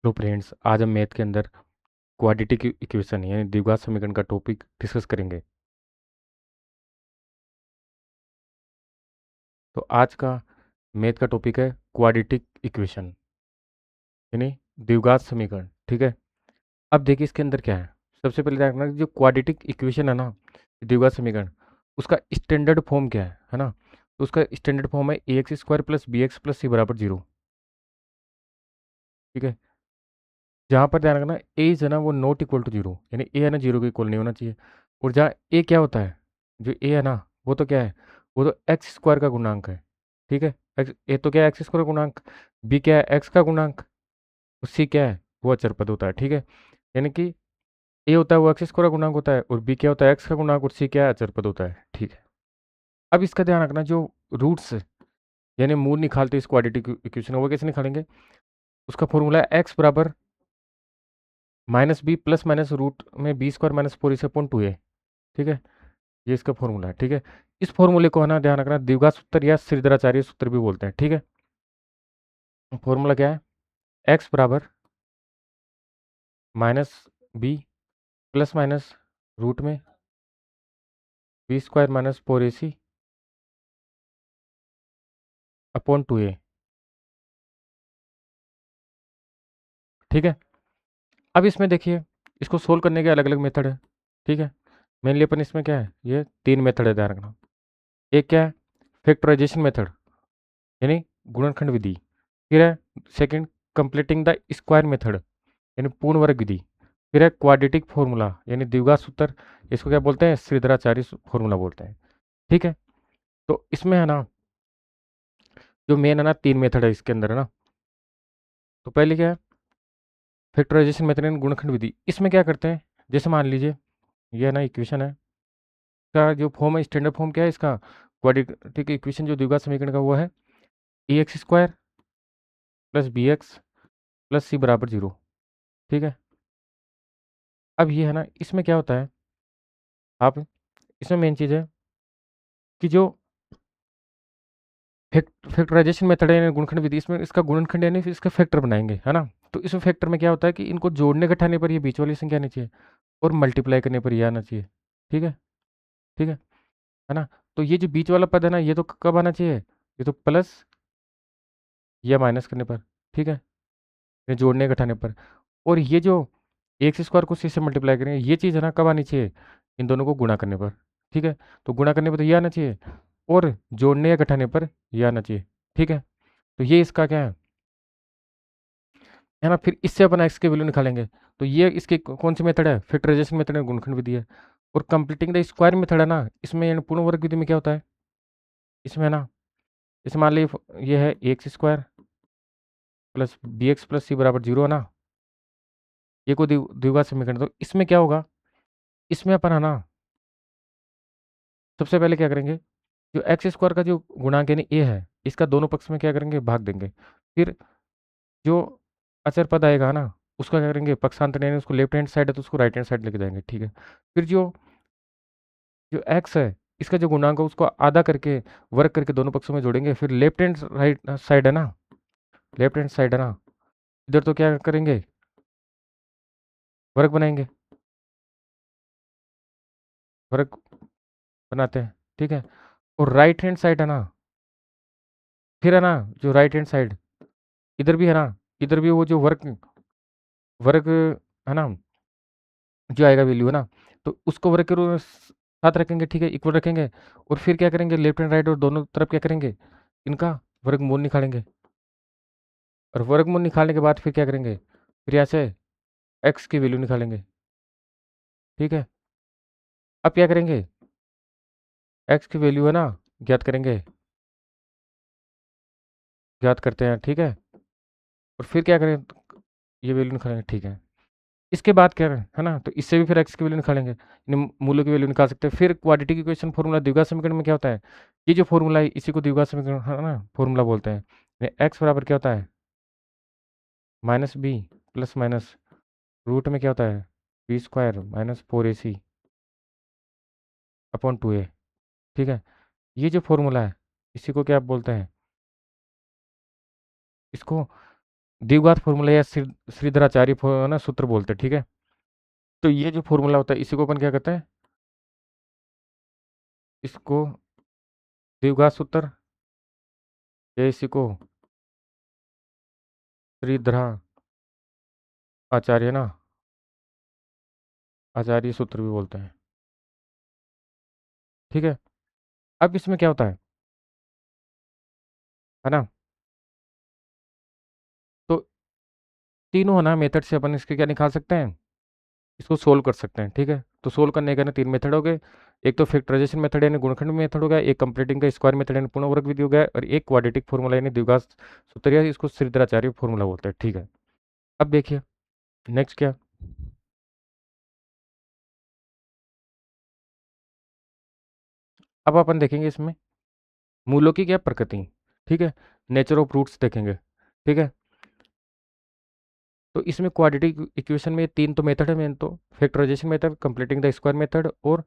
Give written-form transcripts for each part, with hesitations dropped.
तो फ्रेंड्स, आज हम मैथ के अंदर क्वाड्रेटिक इक्वेशन यानी द्विघात समीकरण का टॉपिक डिस्कस करेंगे। तो आज का मैथ का टॉपिक है क्वाड्रेटिक इक्वेशन यानी द्विघात समीकरण। ठीक है। अब देखिए इसके अंदर क्या है। सबसे पहले ध्यान रखना कि जो क्वाड्रेटिक इक्वेशन है ना, द्विघात समीकरण, उसका स्टैंडर्ड फॉर्म क्या है ना। तो उसका स्टैंडर्ड फॉर्म है a x square plus b x plus c बराबर 0। ठीक है। जहाँ पर ध्यान रखना ए इज है ना वो नॉट इक्वल टू 0, यानी ए है ना 0 के इक्वल नहीं होना चाहिए। और जहाँ ए क्या होता है, जो ए है ना वो तो क्या है, वो तो एक्स स्क्वायर का गुणांक है। ठीक है। एक्स ए तो क्या है, एक्स स्क्वायर का गुणांक। बी क्या है, एक्स का गुणांक। और सी क्या है, वो अचर पद होता है। ठीक है। यानी कि ए होता है वो एक्स स्क्वायर का गुणांक होता है, और बी क्या होता है, एक्स का गुणांक, और सी क्या है, अचर पद होता है। ठीक है। अब इसका ध्यान रखना जो रूट्स यानी मूल निकालते हैं इस क्वाड्रेटिक इक्वेशन को, वो कैसे निकालेंगे। उसका फॉर्मूला है एक्स बराबर minus b plus minus root में बी स्क्वायर माइनस 4 इस अपॉन 2a। ठीक है। ये इसका फॉर्मूला है। ठीक है। इस फॉर्मूले को है ना ध्यान रखना द्विघात सूत्र या श्रीधराचार्य सूत्र भी बोलते हैं। ठीक है। फॉर्मूला क्या है, एक्स बराबर minus b plus minus root में b square minus 4ac upon 2a। ठीक है। अब इसमें देखिए, इसको सोल्व करने के अलग अलग मेथड है। ठीक है। मेनली अपन इसमें क्या है, ये 3 मेथड है ध्यान रखना। एक क्या है, फैक्टराइजेशन मेथड यानी गुणनखंड विधि। फिर है second, completing the square method यानी पूर्ण वर्ग विधि। फिर है क्वाड्रेटिक फॉर्मूला यानी द्विघात सूत्र, इसको क्या बोलते हैं, श्रीधराचार्य फॉर्मूला बोलते हैं। ठीक है। तो इसमें है ना जो मेन है ना 3 मेथड है इसके अंदर है ना। तो पहले क्या है, फैक्टराइजेशन मेथड यानी गुणनखंड विधि। इसमें क्या करते हैं, जैसे मान लीजिए ये है ना इक्वेशन है, इसका जो फॉर्म है, स्टैंडर्ड फॉर्म क्या है इसका, क्वाड्रेटिक इक्वेशन जो द्विघात समीकरण का, वो है a x square plus b x plus c बराबर 0। ठीक है। अब ये है ना, इसमें क्या होता है, आप इसमें मेन चीज़ है कि जो फैक्टराइजेशन मेथड है गुणनखंड विधि, इसमें इसका गुणनखंड यानी फिर इसका फैक्टर बनाएंगे है ना। तो इस फैक्टर में क्या होता है कि इनको जोड़ने घटाने पर ये बीच वाली संख्या आनी चाहिए, और मल्टीप्लाई करने पर ये आना चाहिए। ठीक है। ठीक है ना। तो ये जो बीच वाला पद है ना, ये तो कब आना चाहिए, ये तो प्लस या माइनस करने पर। ठीक है। ये जोड़ने घटाने पर। और ये जो एक्स स्क्वायर को सी से मल्टीप्लाई करेंगे, ये चीज़ है ना कब आनी चाहिए, इन दोनों को गुणा करने पर। ठीक है। तो गुणा करने पर तो ये आना चाहिए, और जोड़ने या घटाने पर ये आना चाहिए। ठीक है। तो ये इसका क्या है ना, फिर इससे अपन एक्स के वैल्यू निकालेंगे। तो ये इसके कौन सी मेथड है, फैक्टराइजेशन मेथड है, गुणनखंड विधि है। और कंप्लीटिंग द स्क्वायर मेथड है ना, इसमें यानी पूर्ण वर्ग विधि में क्या होता है, इसमें है ना, इसे मान लीजिए ये है x square plus b x plus c बराबर 0 है ना, ये को द्विघात समीकरण। तो इसमें क्या होगा, इसमें अपन है ना सबसे पहले क्या करेंगे, जो एक्स स्क्वायर का जो गुणांक यानी ए है, इसका दोनों पक्ष में क्या करेंगे, भाग देंगे। फिर जो अचर पद आएगा ना, उसका क्या करेंगे, पक्षांतर यानी उसको लेफ्ट हैंड साइड है तो उसको राइट हैंड साइड लेके जाएंगे। ठीक है। फिर जो जो एक्स है, इसका जो गुणांक है उसको आधा करके वर्ग करके दोनों पक्षों में जोड़ेंगे। फिर लेफ्ट हैंड राइट साइड है ना, लेफ्ट हैंड साइड है ना, इधर तो क्या करेंगे, वर्ग बनाएंगे, वर्ग बनाते हैं। ठीक है। और राइट हैंड साइड है ना, फिर है ना जो राइट हैंड साइड, इधर भी है ना, इधर भी वो जो वर्ग वर्ग है ना, जो आएगा वैल्यू है ना, तो उसको वर्ग के साथ रखेंगे। ठीक है, इक्वल रखेंगे। और फिर क्या करेंगे, लेफ्ट एंड राइट और दोनों तरफ क्या करेंगे, इनका वर्गमूल निकालेंगे। और वर्गमूल निकालने के बाद फिर क्या करेंगे, फिर यहाँ से एक्स की वैल्यू निकालेंगे। ठीक है। अब क्या करेंगे, एक्स की वैल्यू है ना ज्ञात करेंगे, ज्ञात करते हैं। ठीक है। और फिर क्या करें, ये वैल्यू निकालेंगे। ठीक है। इसके बाद क्या है ना, तो इससे भी फिर एक्स की वैल्यू निकालेंगे, यानी मूलों की वैल्यू निकाल सकते हैं। फिर क्वाड्रेटिक इक्वेशन फॉर्मूला द्विघात समीकरण में क्या होता है, ये जो फॉर्मूला है इसी को द्विघात समीकरण है ना फॉर्मूला बोलते हैं। एक्स बराबर क्या होता है, minus b plus minus root में क्या होता है, b square minus 4ac upon 2a। ठीक है। ये जो फॉर्मूला है इसी को क्या बोलते हैं, इसको द्विघात फॉर्मूला या श्रीधराचार्य ना सूत्र बोलते हैं, ठीक है। तो ये जो फॉर्मूला होता है इसी को अपन क्या कहते हैं, इसको द्विघात सूत्र, या इसी को श्रीधराचार्य ना आचार्य सूत्र भी बोलते हैं, ठीक है। अब इसमें क्या होता है ना, तो तीनों है ना मेथड से अपन इसके क्या निकाल सकते हैं, इसको सोल्व कर सकते हैं, ठीक है। तो सोल्व करने का ना तीन मेथड हो गए। एक तो फैक्टराइजेशन मेथड यानी गुणनखंड मेथड हो गया, एक कंप्लीटिंग का स्क्वायर मेथड यानी पूर्ण वर्ग विधि हो गया, और एक क्वाड्रेटिक फॉर्मूला यानी द्विघात सूत्र या इसको श्रीधराचार्य फॉर्मूला बोलते हैं, ठीक है। अब देखिए नेक्स्ट क्या, अब अपन देखेंगे इसमें मूलों की क्या प्रकृति, ठीक है। नेचर ऑफ रूट्स देखेंगे, ठीक है। तो इसमें क्वाड्रेटिक इक्वेशन में तीन तो मेथड है मेन, तो factorization method, completing the square method, और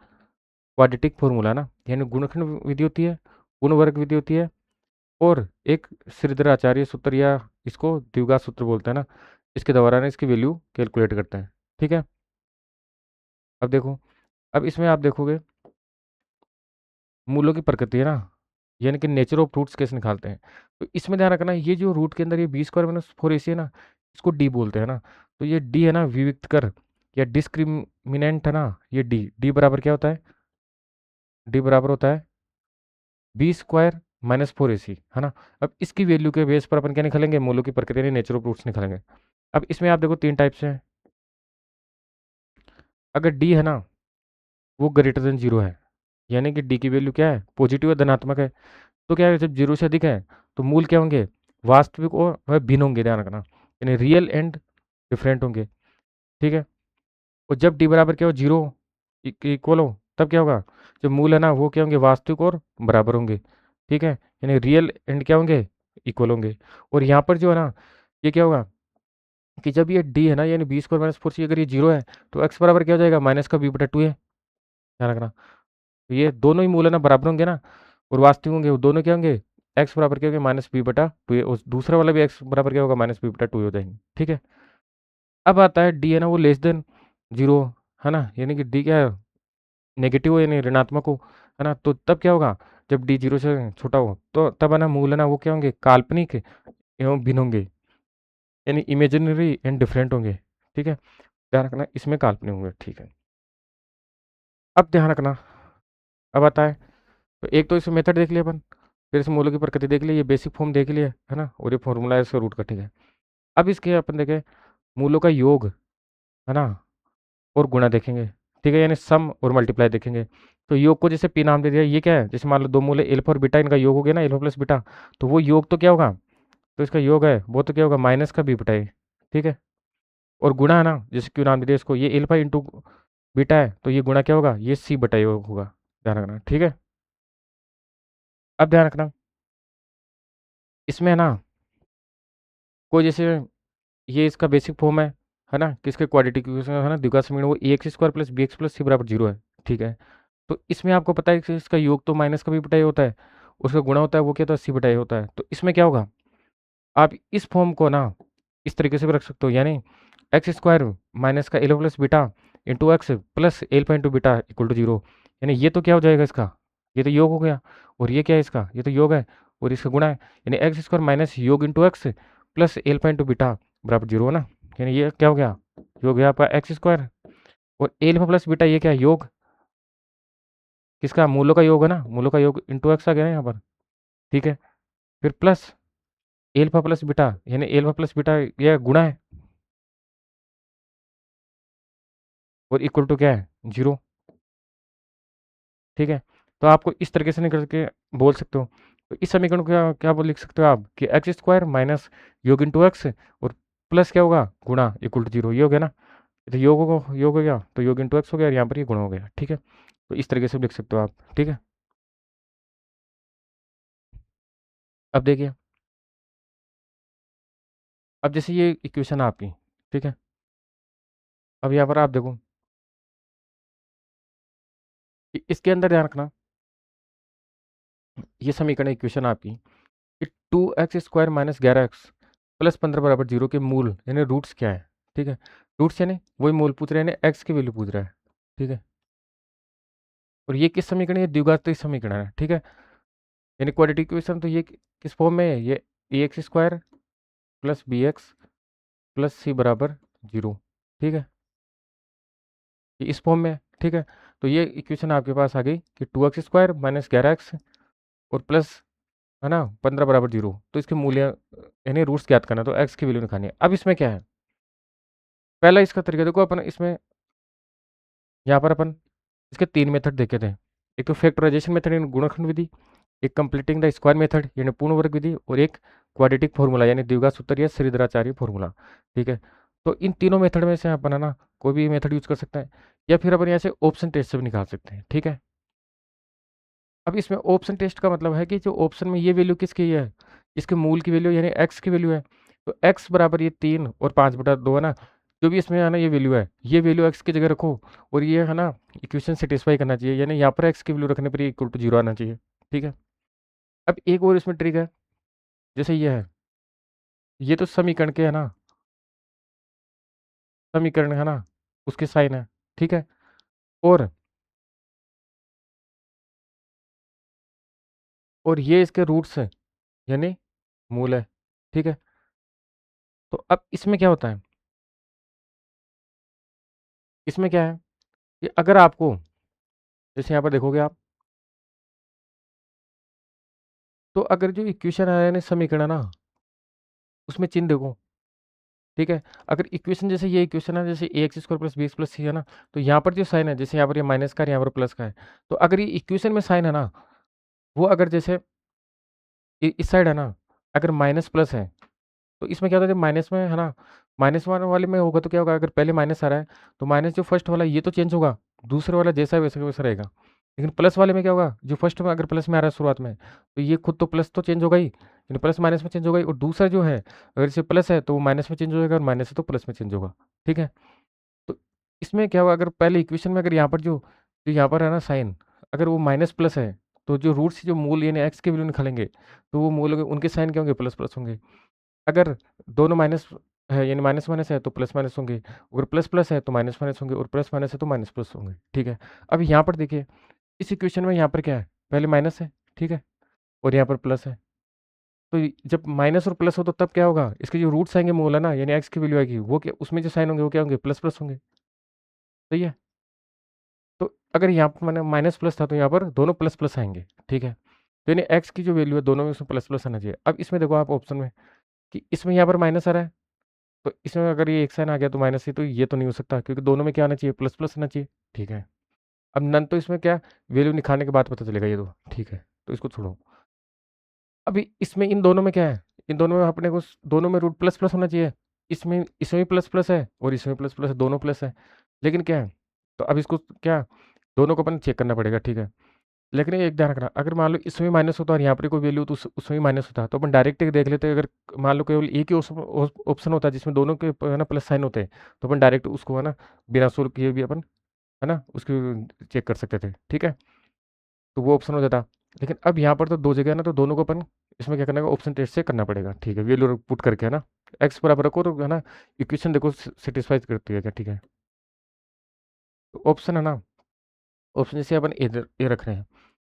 क्वाड्रेटिक फॉर्मूला ना, यानी गुणनखंड विधि होती है, पूर्ण वर्ग विधि होती है, और एक श्रीधराचार्य सूत्र या इसको द्विघात सूत्र बोलते हैं ना, इसके द्वारा ना इसकी वैल्यू कैलकुलेट करते हैं, ठीक है। अब देखो, अब इसमें आप देखोगे मूलों की प्रकृति है ना, यानी कि नेचर ऑफ रूट्स कैसे निकालते हैं। तो इसमें ध्यान रखना, ये जो रूट के अंदर ये b square minus four a c है ना, इसको डी बोलते हैं ना। तो ये डी है ना विविक्त कर या डिस्क्रिमिनेंट है ना, ये डी डी बराबर क्या होता है, डी बराबर होता है b square minus four a c, है ना। अब इसकी वैल्यू के बेस पर अपन क्या निकालेंगे, मूलों की प्रकृति यानी नेचर ऑफ रूट्स निकालेंगे। अब इसमें आप देखो तीन टाइप से हैं। अगर डी है ना वो ग्रेटर देन जीरो है, यानी कि डी की वैल्यू क्या है, पॉजिटिव या धनात्मक है, तो क्या है जब जीरो से अधिक है तो मूल क्या होंगे, वास्तविक और वह भिन्न होंगे, ध्यान रखना, यानी रियल एंड डिफरेंट होंगे, ठीक है। और जब डी बराबर क्या हो, जीरो इक्वल हो, तब क्या होगा, जो मूल है ना वो क्या होंगे, वास्तविक और बराबर होंगे, ठीक है, यानी रियल एंड क्या होंगे, इक्वल होंगे। और यहाँ पर जो है ना ये क्या होगा कि जब ये डी है ना यानी बी स्क्वायर माइनस फोर सी, अगर ये जीरो है तो एक्स बराबर क्या हो जाएगा, माइनस का बी बटा टू है, ध्यान रखना। तो ये दोनों ही मूल है ना बराबर होंगे ना, और वास्तविक होंगे, वो दोनों क्या होंगे, एक्स बराबर क्या होंगे, माइनस बी बटा टू, उस दूसरा वाला भी एक्स बराबर क्या होगा, माइनस बी बटा टू हो जाएंगे, ठीक है। अब आता है डी है ना वो लेस देन जीरो, है ना, यानी कि डी क्या है, नेगेटिव हो यानी ऋणात्मक हो, है ना। तो तब क्या होगा, जब डी जीरो से छोटा हो तो तब है ना मूल है ना वो क्या होंगे, काल्पनिक एवं भिन्न होंगे, यानी इमेजिनरी एंड डिफरेंट होंगे, ठीक है। ध्यान रखना इसमें काल्पनिक होंगे, ठीक है। अब ध्यान रखना, अब आता है, तो एक तो इसमें मेथड देख लिया अपन, फिर इस मूलों की प्रकृति देख ली, ये बेसिक फॉर्म देख लिया है ना, और ये फॉर्मूला है इसका रूट का, ठीक है। अब इसके अपन देखें मूलों का योग, है ना, और गुणा देखेंगे, ठीक है, यानी सम और मल्टीप्लाई देखेंगे। तो योग को जैसे पी नाम दे दिया, ये क्या है, जैसे मान लो दो मूल है एल्फा और बीटा, इनका योग हो गया ना, एल्फा प्लस बीटा, तो वो योग तो क्या होगा, तो इसका योग है वो तो क्या होगा, माइनस का बी बटा ए, ठीक है। और गुणा है ना, जैसे क्यों नाम दे दिया इसको, ये एल्फा इंटू बीटा है, तो ये गुणा क्या होगा, ये सी बटा ए होगा, ध्यान रखना, ठीक है। अब ध्यान रखना इसमें है ना कोई जैसे ये इसका बेसिक फॉर्म है ना, किसके क्वाड्रेटिक इक्वेशन है ना, द्विघात समीकरण, वो a x square plus b x plus c बराबर जीरो है, ठीक है। तो इसमें आपको पता है कि इसका योग तो माइनस का भी बटाई होता है, उसका गुणा होता है वो क्या होता है, सी बटाई होता है। तो इसमें क्या होगा, आप इस फॉर्म को ना इस तरीके से भी रख सकते हो, यानी एक्स स्क्वायर माइनस का alpha plus beta into x plus alpha into beta equal to zero, यानी ये तो क्या हो जाएगा इसका, ये तो योग हो गया, और ये क्या है इसका, ये तो योग है, और इसका गुणा है, यानी एक्स स्क्वायर माइनस योग into x plus alpha into beta बराबर जीरो है ना, यानी ये क्या हो गया, योग हो गया आपका एक्स स्क्वायर, और एल्फा प्लस बीटा ये क्या है, योग किसका, मूलों का योग है ना, मूलों का योग इंटू एक्स आ गया ना यहाँ पर, ठीक है। फिर प्लस एल्फा प्लस बीटा, यानी एल्फा प्लस बीटा ये गुणा है, और इक्वल टू क्या है, जीरो, ठीक है। तो आपको इस तरीके से निकल के बोल सकते हो। तो इस समीकरण को क्या क्या बोल लिख सकते हो आप कि एक्स स्क्वायर माइनस योग इंटू एक्स, और प्लस क्या होगा, गुणा इक्वल टू जीरो, ये हो गया ना। तो योग हो गया, तो योग इंटू एक्स हो गया, और यहाँ पर ये गुणा हो गया, ठीक है। तो इस तरीके से लिख सकते हो आप, ठीक है। अब देखिए, अब जैसे ये इक्वेशन है आपकी, ठीक है। अब यहाँ पर आप देखो कि इसके अंदर ध्यान रखना, ये समीकरण इक्वेशन आपकी, टू एक्स स्क्वायर माइनस ग्यारह एक्स, प्लस 15 बराबर 0 के मूल यानी रूट्स क्या है, ठीक है। रूट्स यानी वही मूल पूछ रहे हैं, यानी एक्स की वैल्यू पूछ रहा है, ठीक है। और ये किस समीकरण है, द्विघात समीकरण है, ठीक है। यानी क्वाड्रेटिक इक्वेशन, तो ये किस फॉर्म में है, ये a x square plus b x plus c बराबर 0, ठीक है। ये इस फॉर्म में है, ठीक है। तो ये इक्वेशन आपके पास आ गई कि 2x² माइनस 11x और प्लस, है ना, 15 बराबर 0। तो इसके मूल्य यानी रूट्स ज्ञात करना, तो x की वैल्यू निकालनी है। अब इसमें क्या है, पहला इसका तरीका देखो, अपन इसमें यहाँ पर अपन इसके तीन मेथड देखे थे। एक तो फैक्टराइजेशन मेथड यानी गुणनखंड विधि, एक कंप्लीटिंग द स्क्वायर मेथड यानी पूर्ण वर्ग विधि, और एक क्वाड्रेटिक फॉर्मूला यानी द्विघात सूत्र या श्रीधराचार्य फॉर्मूला, ठीक है। तो इन तीनों मेथड में से अपन, है ना, कोई भी मेथड यूज कर सकते हैं, या फिर अपन यहाँ से ऑप्शन टेस्ट से भी निकाल सकते हैं, ठीक है। अब इसमें ऑप्शन टेस्ट का मतलब है कि जो ऑप्शन में ये वैल्यू किसकी है, इसके मूल की वैल्यू यानी एक्स की वैल्यू है। तो एक्स बराबर ये 3 और 5/2 है ना, जो भी इसमें है ना ये वैल्यू है, ये वैल्यू एक्स की जगह रखो, और ये है ना इक्वेशन सेटिस्फाई करना चाहिए, यानी यहाँ पर एक्स की वैल्यू रखने पर इक्वल टू 0 आना चाहिए, ठीक है। अब एक और इसमें ट्रिक है, जैसे ये है, ये तो समीकरण के है ना, समीकरण है ना, उसके साइन है, ठीक है। और ये इसके रूट्स है, यानी मूल है, ठीक है। तो अब इसमें क्या होता है, इसमें क्या है कि अगर आपको, जैसे यहाँ पर देखोगे आप, तो अगर जो इक्वेशन है यानी समीकरण है ना, उसमें चिन्ह देखो, ठीक है। अगर इक्वेशन जैसे ये इक्वेशन है, जैसे a x square plus b x plus c है ना, तो यहाँ पर जो साइन है, जैसे यहाँ पर ये माइनस का है, यहाँ पर प्लस का है, तो अगर ये इक्वेशन में साइन है ना, वो अगर जैसे इस साइड है ना, अगर माइनस प्लस है, तो इसमें क्या होता है, जब माइनस में है ना, माइनस वाले में होगा तो क्या होगा, अगर पहले माइनस आ रहा है तो माइनस जो फर्स्ट वाला ये तो चेंज होगा, दूसरे वाला जैसा है वैसा का वैसा रहेगा। लेकिन प्लस वाले में क्या होगा, जो फर्स्ट में अगर प्लस में आ रहा है शुरुआत में, तो ये खुद तो प्लस तो चेंज होगा ही, लेकिन प्लस माइनस में चेंज होगा ही, और दूसरा जो है अगर इसे प्लस है तो वो माइनस में चेंज हो जाएगा, और माइनस है तो प्लस में चेंज होगा, ठीक है। तो इसमें क्या होगा, अगर पहले इक्वेशन में अगर यहाँ पर जो यहाँ पर है ना साइन, अगर वो माइनस प्लस है, तो जो रूट से जो मूल यानी एक्स के वैल्यू निकालेंगे, तो वो मूल होंगे, उनके साइन क्या होंगे, प्लस प्लस होंगे। अगर दोनों माइनस है यानी माइनस माइनस है तो प्लस माइनस होंगे, अगर प्लस प्लस है तो माइनस माइनस होंगे, और प्लस माइनस है तो माइनस प्लस होंगे, ठीक है। अब यहाँ पर देखिए, इस इक्वेशन में यहाँ पर क्या है, पहले माइनस है, ठीक है, और यहाँ पर प्लस है। तो जब माइनस और प्लस हो तो तब क्या होगा, इसके जो रूट्स आएंगे मूल है ना, यानी एक्स की वैल्यू आएगी, वो क्या उसमें जो साइन होंगे वो क्या होंगे, प्लस प्लस होंगे, सही है। तो अगर यहाँ पर मैंने माइनस प्लस था तो यहाँ पर दोनों प्लस प्लस आएंगे, ठीक है। तो यानी एक्स की जो वैल्यू है दोनों में उसमें प्लस प्लस आना चाहिए। अब इसमें देखो आप ऑप्शन में कि इसमें यहाँ पर माइनस आ रहा है, तो इसमें अगर ये एक साइन आ गया तो माइनस ही, तो ये तो नहीं हो सकता, क्योंकि दोनों में क्या आना चाहिए, प्लस प्लस आना चाहिए, ठीक है। अब नन तो इसमें क्या, वैल्यू निकालने के बाद पता चलेगा ये तो, ठीक है। तो इसको छोड़ो। अभी इसमें इन दोनों में क्या है, इन दोनों में अपने को दोनों में रूट प्लस प्लस होना चाहिए, इसमें इसमें भी प्लस प्लस है और इसमें प्लस प्लस है, दोनों प्लस है। लेकिन क्या है, तो अब इसको क्या, दोनों को अपन चेक करना पड़ेगा, ठीक है। लेकिन एक ध्यान रखना, अगर मान लो इसमें माइनस होता और यहाँ पर कोई वैल्यू तो उसमें भी माइनस होता, तो अपन डायरेक्ट देख लेते। अगर मान लो केवल एक ही ऑप्शन होता है जिसमें दोनों के है ना प्लस साइन होते हैं, तो अपन डायरेक्ट उसको है ना बिना सोल्व किए भी अपन है ना उसकी चेक कर सकते थे, ठीक है। तो वो ऑप्शन हो जाता। लेकिन अब यहाँ पर तो दो जगह है ना, तो दोनों को अपन इसमें क्या करना है, ऑप्शन टेस्ट से करना पड़ेगा, ठीक है। वैल्यू पुट करके है ना, एक्स बराबर रखो तो है ना इक्वेशन देखो सेटिस्फाई करती है क्या, ठीक है। तो ऑप्शन है ना, ऑप्शन जैसे अपन ए रख रहे हैं,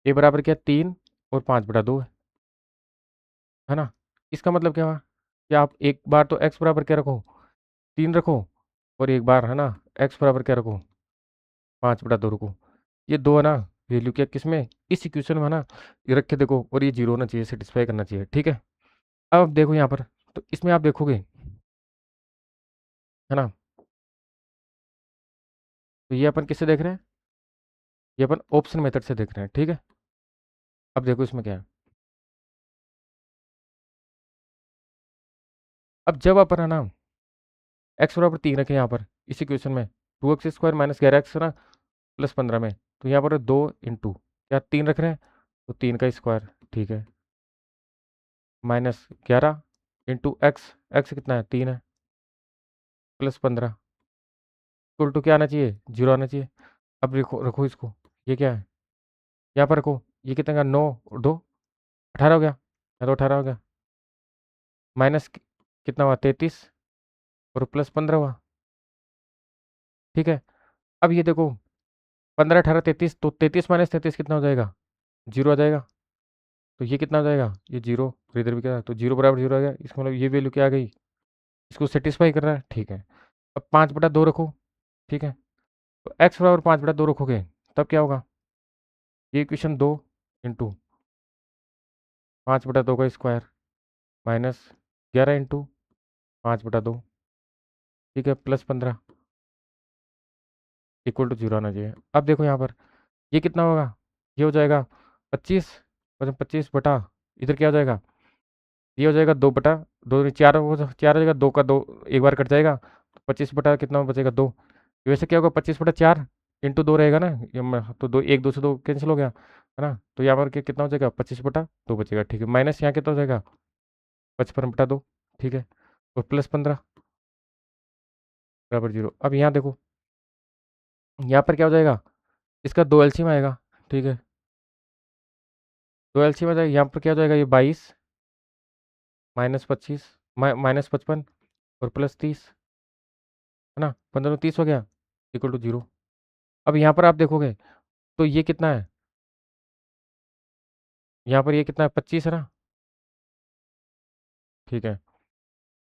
ए बराबर क्या, 3 और 5/2 है ना। इसका मतलब क्या हुआ कि आप एक बार तो एक्स बराबर क्या रखो, 3 रखो, और एक बार है ना एक्स बराबर क्या रखो, 5/2 रखो। ये दो है ना वैल्यू क्या किसमें, इस इक्वेशन में है ना, ये रख के देखो, और ये 0 होना चाहिए, सेटिस्फाई करना चाहिए, ठीक है। अब देखो यहाँ पर, तो इसमें आप देखोगे, है ना, तो ये अपन किससे देख रहे हैं, ये अपन ऑप्शन मेथड से देख रहे हैं, ठीक है। अब देखो इसमें क्या है, अब जब अपन है ना एक्स बराबर 3 रखें यहाँ पर इस इक्वेशन में, 2x² माइनस 11x है ना प्लस 15 में, तो यहाँ पर 2 इंटू क्या 3 रख रहे हैं, तो 3 का स्क्वायर, ठीक है, -11 इंटू एक्स, एक्स कितना है, 3 है, प्लस 15 इक्वल टू क्या आना चाहिए, 0 आना चाहिए। अब रखो रखो इसको, ये क्या है, यहाँ पर रखो, ये कितना का 9 और 2 18 हो गया, या तो 18 हो गया, माइनस कितना हुआ 33 और प्लस 15 हुआ। ठीक है, अब ये देखो 15 18 33, तो 33 माइनस 33 कितना हो जाएगा, जीरो आ जाएगा। तो ये कितना हो जाएगा, ये जीरो, और इधर भी क्या है, तो जीरो बराबर जीरो आ गया। इसका मतलब ये वैल्यू क्या आ गई, इसको सेटिस्फाई कर रहा है। ठीक है, अब 5/2 रखो। ठीक है, तो एक्स बराबर 5/2 रखोगे तब क्या होगा, ये इक्वेशन 2 इंटू 5/2 का स्क्वायर माइनस 11 इंटू 5/2, ठीक है, प्लस 15 इक्वल टू जीरो आना चाहिए। अब देखो यहाँ पर ये कितना होगा, ये हो जाएगा 25, मतलब 25 इधर क्या हो जाएगा, ये हो जाएगा 2/2, 4 4 हो जाएगा, 2 का 2 एक बार कट जाएगा, 25 कितना बचेगा 2। वैसे क्या होगा 25/4 इंटू 2 रहेगा ना, तो दो, एक 2 से 2 कैंसिल हो गया है ना, तो यहाँ पर कितना हो जाएगा 25/2 बचेगा। ठीक है, माइनस यहाँ कितना हो जाएगा 55/2। ठीक है, और प्लस 15 बराबर जीरो। अब यहाँ देखो, यहाँ पर क्या हो जाएगा, इसका 2 एलसीएम आएगा। ठीक है, 2 एलसीएम आ जाएगा, यहाँ पर क्या हो जाएगा, ये 22 माइनस 25 माइनस 55 और प्लस 30 है ना, 15 30 हो गया इक्वल टू जीरो। अब यहाँ पर आप देखोगे तो ये कितना है, यहाँ पर ये कितना है 25 है ना। ठीक है,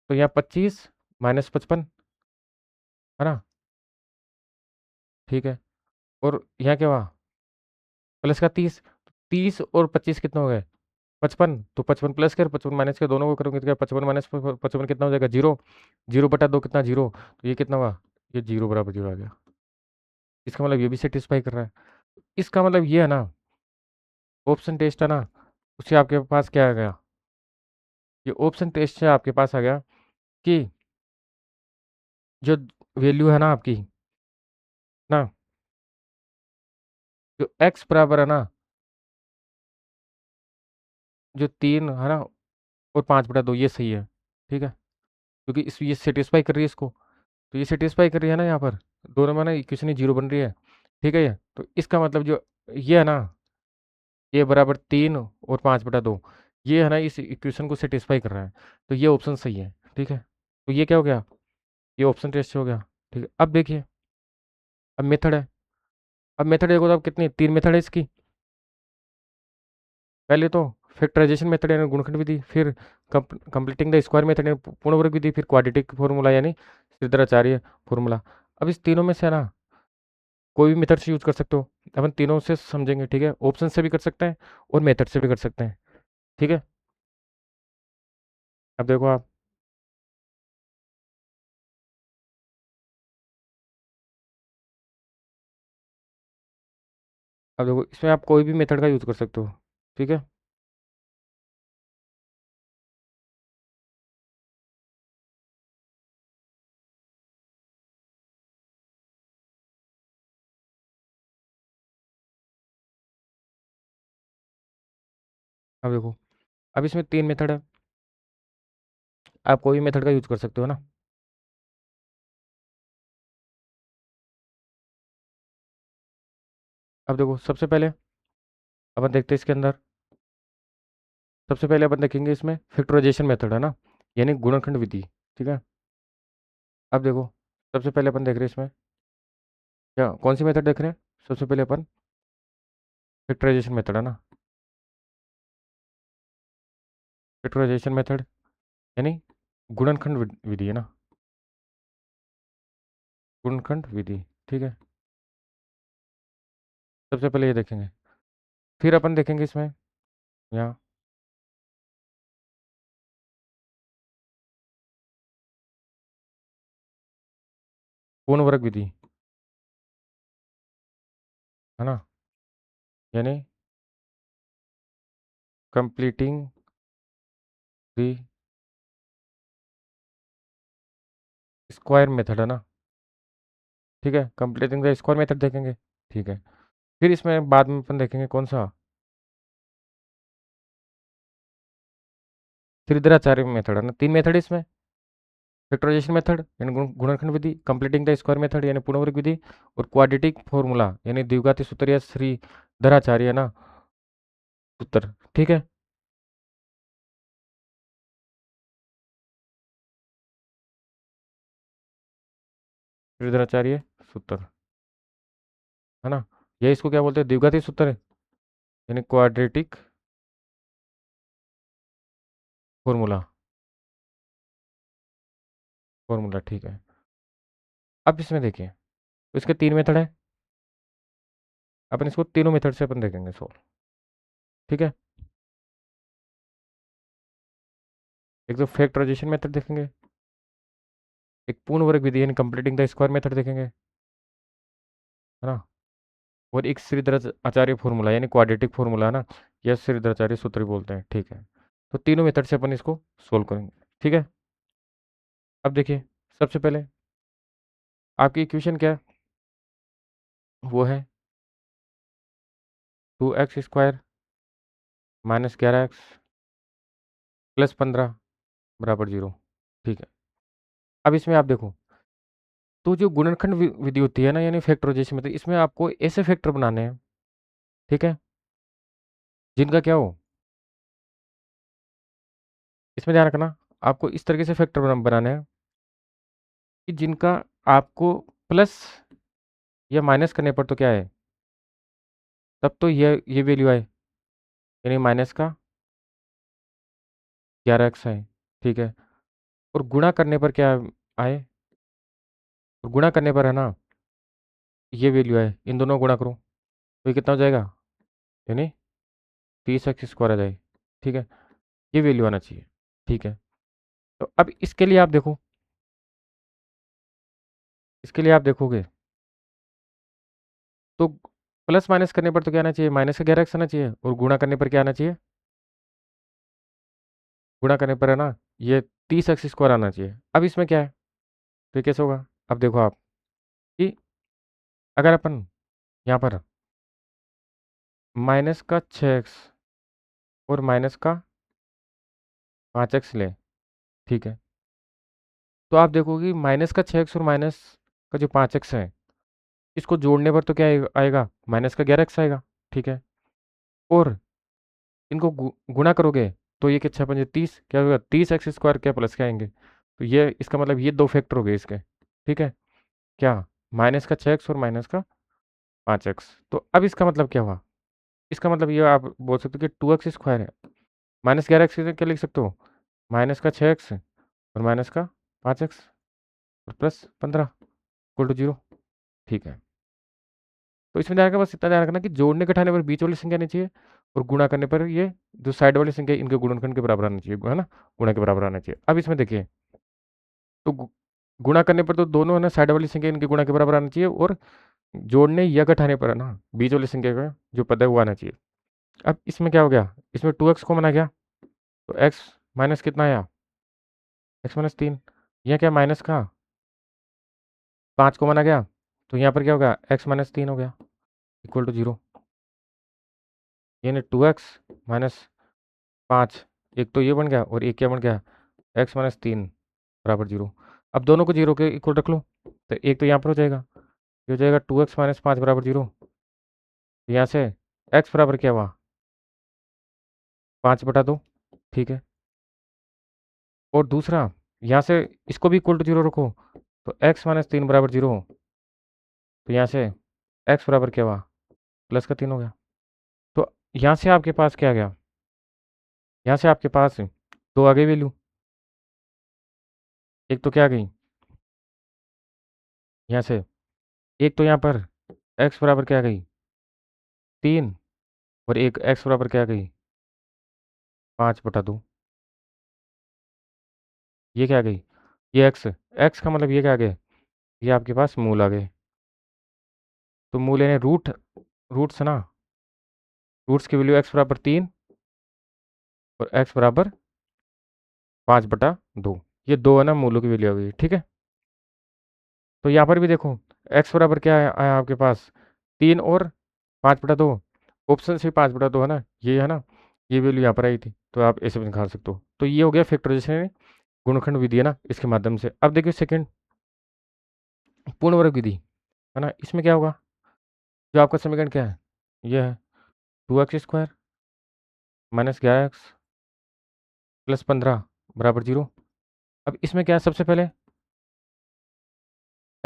तो यहाँ 25 माइनस 55 है ना। ठीक है, और यहाँ क्या हुआ प्लस का 30, 30 और 25 कितना हो गए 55, तो 55 प्लस कर 55 माइनस कर, दोनों को करोगे तो क्या 55 माइनस 55 कितना हो जाएगा जीरो, 0/2 कितना जीरो, तो ये कितना हुआ, ये जीरो बराबर जीरो आ गया। इसका मतलब ये भी सेटिस्फाई कर रहा है। इसका मतलब ये है ना, ऑप्शन टेस्ट है ना, उससे आपके पास क्या आ गया, ये ऑप्शन टेस्ट से आपके पास आ गया कि जो वैल्यू है ना आपकी ना, जो एक्स बराबर है ना, जो 3 है ना और 5/2 ये सही है। ठीक है, क्योंकि इस ये सेटिस्फाई कर रही है इसको, तो ये सेटिस्फाई कर रही है ना, यहाँ पर दोनों में ना इक्वेशन ही जीरो बन रही है। ठीक है, ये तो इसका मतलब जो ये है ना, ये बराबर 3 और 5/2, ये है ना इस इक्वेशन को सेटिस्फाई कर रहा है, तो ये ऑप्शन सही है। ठीक है, तो ये क्या हो गया, ये ऑप्शन टेस्ट से हो गया। ठीक है, अब देखिए, अब मेथड है, अब मेथड देखो तो अब कितनी 3 मेथड है इसकी। पहले तो फैक्टराइजेशन मेथड यानी गुणनखंड विधि, फिर कंप्लीटिंग द स्क्वायर मेथड यानी पूर्ण वर्ग विधि, फिर क्वाड्रेटिक फॉर्मूला यानी श्रीधराचार्य फॉर्मूला। अब इस तीनों में से ना कोई भी मेथड से यूज कर सकते हो, अपन तीनों से समझेंगे। ठीक है, ऑप्शन से भी कर सकते हैं और मेथड से भी कर सकते हैं। ठीक है, अब देखो आप, अब देखो इसमें आप कोई भी मेथड का यूज कर सकते हो। ठीक है, अब देखो, अब इसमें 3 मेथड है, आप कोई भी मेथड का यूज कर सकते हो ना। अब देखो सबसे पहले अपन देखते हैं इसके अंदर, सबसे पहले अपन देखेंगे इसमें फैक्टराइजेशन मेथड है ना, यानी गुणनखंड विधि। ठीक है, अब देखो सबसे पहले अपन देख रहे हैं इसमें क्या, कौन सी मेथड देख रहे हैं, सबसे पहले अपन फैक्टराइजेशन मेथड है ना, फैक्टराइजेशन मेथड यानी गुणनखंड विधि है ना, गुणनखंड विधि। ठीक है, सबसे पहले ये देखेंगे, फिर अपन देखेंगे इसमें यहाँ पूर्ण वर्ग विधि है ना, यानी कंप्लीटिंग द स्क्वायर मेथड है ना। ठीक है, कंप्लीटिंग द स्क्वायर मेथड देखेंगे। ठीक है, फिर इसमें बाद में अपन देखेंगे कौन सा, त्रिदराचार्य मेथड है ना। 3 मेथड इसमें, फैक्टराइजेशन मेथड यानी गुणनखंड विधि, कंप्लीटिंग द स्क्वायर मेथड यानी पूर्ण वर्ग विधि, और क्वाड्रेटिक फॉर्मूला यानी द्विघाती सूत्र या श्रीधराचार्य है ना सूत्र। ठीक है, श्रीधराचार्य सूत्र, है ना। ये इसको क्या बोलते हैं, द्विघाती सूत्र है, यानी क्वाड्रेटिक फॉर्मूला, फॉर्मूला, ठीक है। अब इसमें देखिए, तो इसके तीन मेथड है, अपन इसको तीनों मेथड से अपन देखेंगे सॉल्व, ठीक है। एक तो फैक्टराइजेशन मेथड देखेंगे, एक पूर्ण वर्ग विधि यानी कंप्लीटिंग द स्क्वायर मेथड देखेंगे, है ना। और एक श्रीधराचार्य फॉर्मूला यानी क्वाड्रेटिक फॉर्मूला, है ना, यह श्रीधराचार्य सूत्र भी बोलते हैं, ठीक है। तो तीनों मेथड से अपन इसको सोल्व करेंगे, ठीक है। अब देखिए, सबसे पहले आपकी इक्वेशन क्या है, वो है 2x² -11x +15 बराबर 0, ठीक है। अब इसमें आप देखो, तो जो गुणनखंड विधि होती है ना, यानी फैक्टराइजेशन में, तो इसमें आपको ऐसे फैक्टर बनाने हैं, ठीक है, जिनका क्या हो, इसमें ध्यान रखना, आपको इस तरीके से फैक्टर बनाने हैं कि जिनका आपको प्लस या माइनस करने पर तो क्या है, तब तो ये वैल्यू आए, यानी माइनस का 11x है, ठीक है। और गुणा करने पर क्या आए, और गुणा करने पर, है ना, ये वैल्यू आए, इन दोनों को गुणा करो तो ये कितना हो जाएगा, यानी 30x² आ जाए, ठीक है। ये वैल्यू आना चाहिए, ठीक है। तो अब इसके लिए आप देखो, इसके लिए आप देखोगे तो प्लस माइनस करने पर तो क्या आना चाहिए, माइनस का 11x आना चाहिए, और गुणा करने पर क्या आना चाहिए, गुणा करने पर, है ना, ये 30x² आना चाहिए। अब इसमें क्या है, तो ये कैसे होगा, अब देखो आप कि अगर अपन यहाँ पर माइनस का 6x और माइनस का 5x ले, ठीक है, तो आप देखोगे माइनस का 6x और माइनस का जो 5x है, इसको जोड़ने पर तो क्या आएगा, माइनस का 11x आएगा, ठीक है। और इनको गुणा करोगे तो ये क्या, 6×5 = 30, क्या होगा, 30x² क्या प्लस के आएंगे, तो ये इसका मतलब ये दो फैक्टर हो गए इसके, ठीक है। क्या, माइनस का 6x और माइनस का 5x। तो अब इसका मतलब क्या हुआ, इसका मतलब ये आप बोल सकते हो कि 2x² है, -11x क्या लिख सकते हो, माइनस का 6x और माइनस का 5x और +15 = 0, ठीक है। तो इसमें ध्यान रखना, बस इतना ध्यान रखना कि जोड़ने घटाने पर बीच वाली संख्या आनी चाहिए, और गुणा करने पर ये जो साइड वाली संख्या इनके गुणनखंड के बराबर आना चाहिए, है ना, गुणा के बराबर आना चाहिए। अब इसमें देखिए, तो गुणा करने पर तो दोनों, है ना, साइड वाली संख्या इनके गुणा के बराबर आना चाहिए, और जोड़ने या घटाने पर, है ना, बीच वाली संख्या का जो पद है वो आना चाहिए। अब इसमें क्या हो गया, इसमें 2x कॉमन आ गया, तो x माइनस कितना आया, x-3, यह क्या, माइनस का 5 कॉमन आ गया, तो यहाँ पर क्या होगा, x-3 हो गया = 0, यानी 2x -5, एक तो ये बन गया, और एक क्या बन गया, x-3 बराबर 0। अब दोनों को 0 के इक्वल रख लो, तो एक तो यहाँ पर हो जाएगा, ये हो जाएगा 2x - 5 बराबर 0, यहाँ से x बराबर क्या हुआ, 5/2, ठीक है। और दूसरा, यहाँ से इसको भी इक्वल टू 0 रखो, तो x-3 बराबर 0, तो यहाँ से x बराबर क्या हुआ, +3 हो गया। तो यहाँ से आपके पास क्या आ गया, यहाँ से आपके पास दो आ गई वैल्यू, एक तो क्या आ गई, यहाँ से एक तो यहाँ पर x बराबर क्या आ गई, 3, और एक x बराबर क्या आ गई, 5/2, ये क्या आ गई, ये x का मतलब ये क्या आ गया, ये आपके पास मूल आ गए। तो मूल यानी रूट्स ना, रूट्स की वैल्यू x बराबर 3 और x बराबर 5/2, ये दो, है ना, मूलों की वैल्यू आ गई, ठीक है। तो यहाँ पर भी देखो, x बराबर क्या आया आपके पास, 3 और 5/2, ऑप्शन से 5/2, है ना, ये, है ना, ये वैल्यू यहाँ पर आई थी, तो आप ऐसे भी निकाल सकते हो। तो ये हो गया फैक्टराइजेशन गुणनखंड विधि, है ना, इसके माध्यम से। अब देखिए सेकंड, पूर्ण वर्ग विधि, है ना, इसमें क्या होगा, जो आपका समीकरण क्या है, ये है 2x² -11x +15 बराबर 0। अब इसमें क्या है, सबसे पहले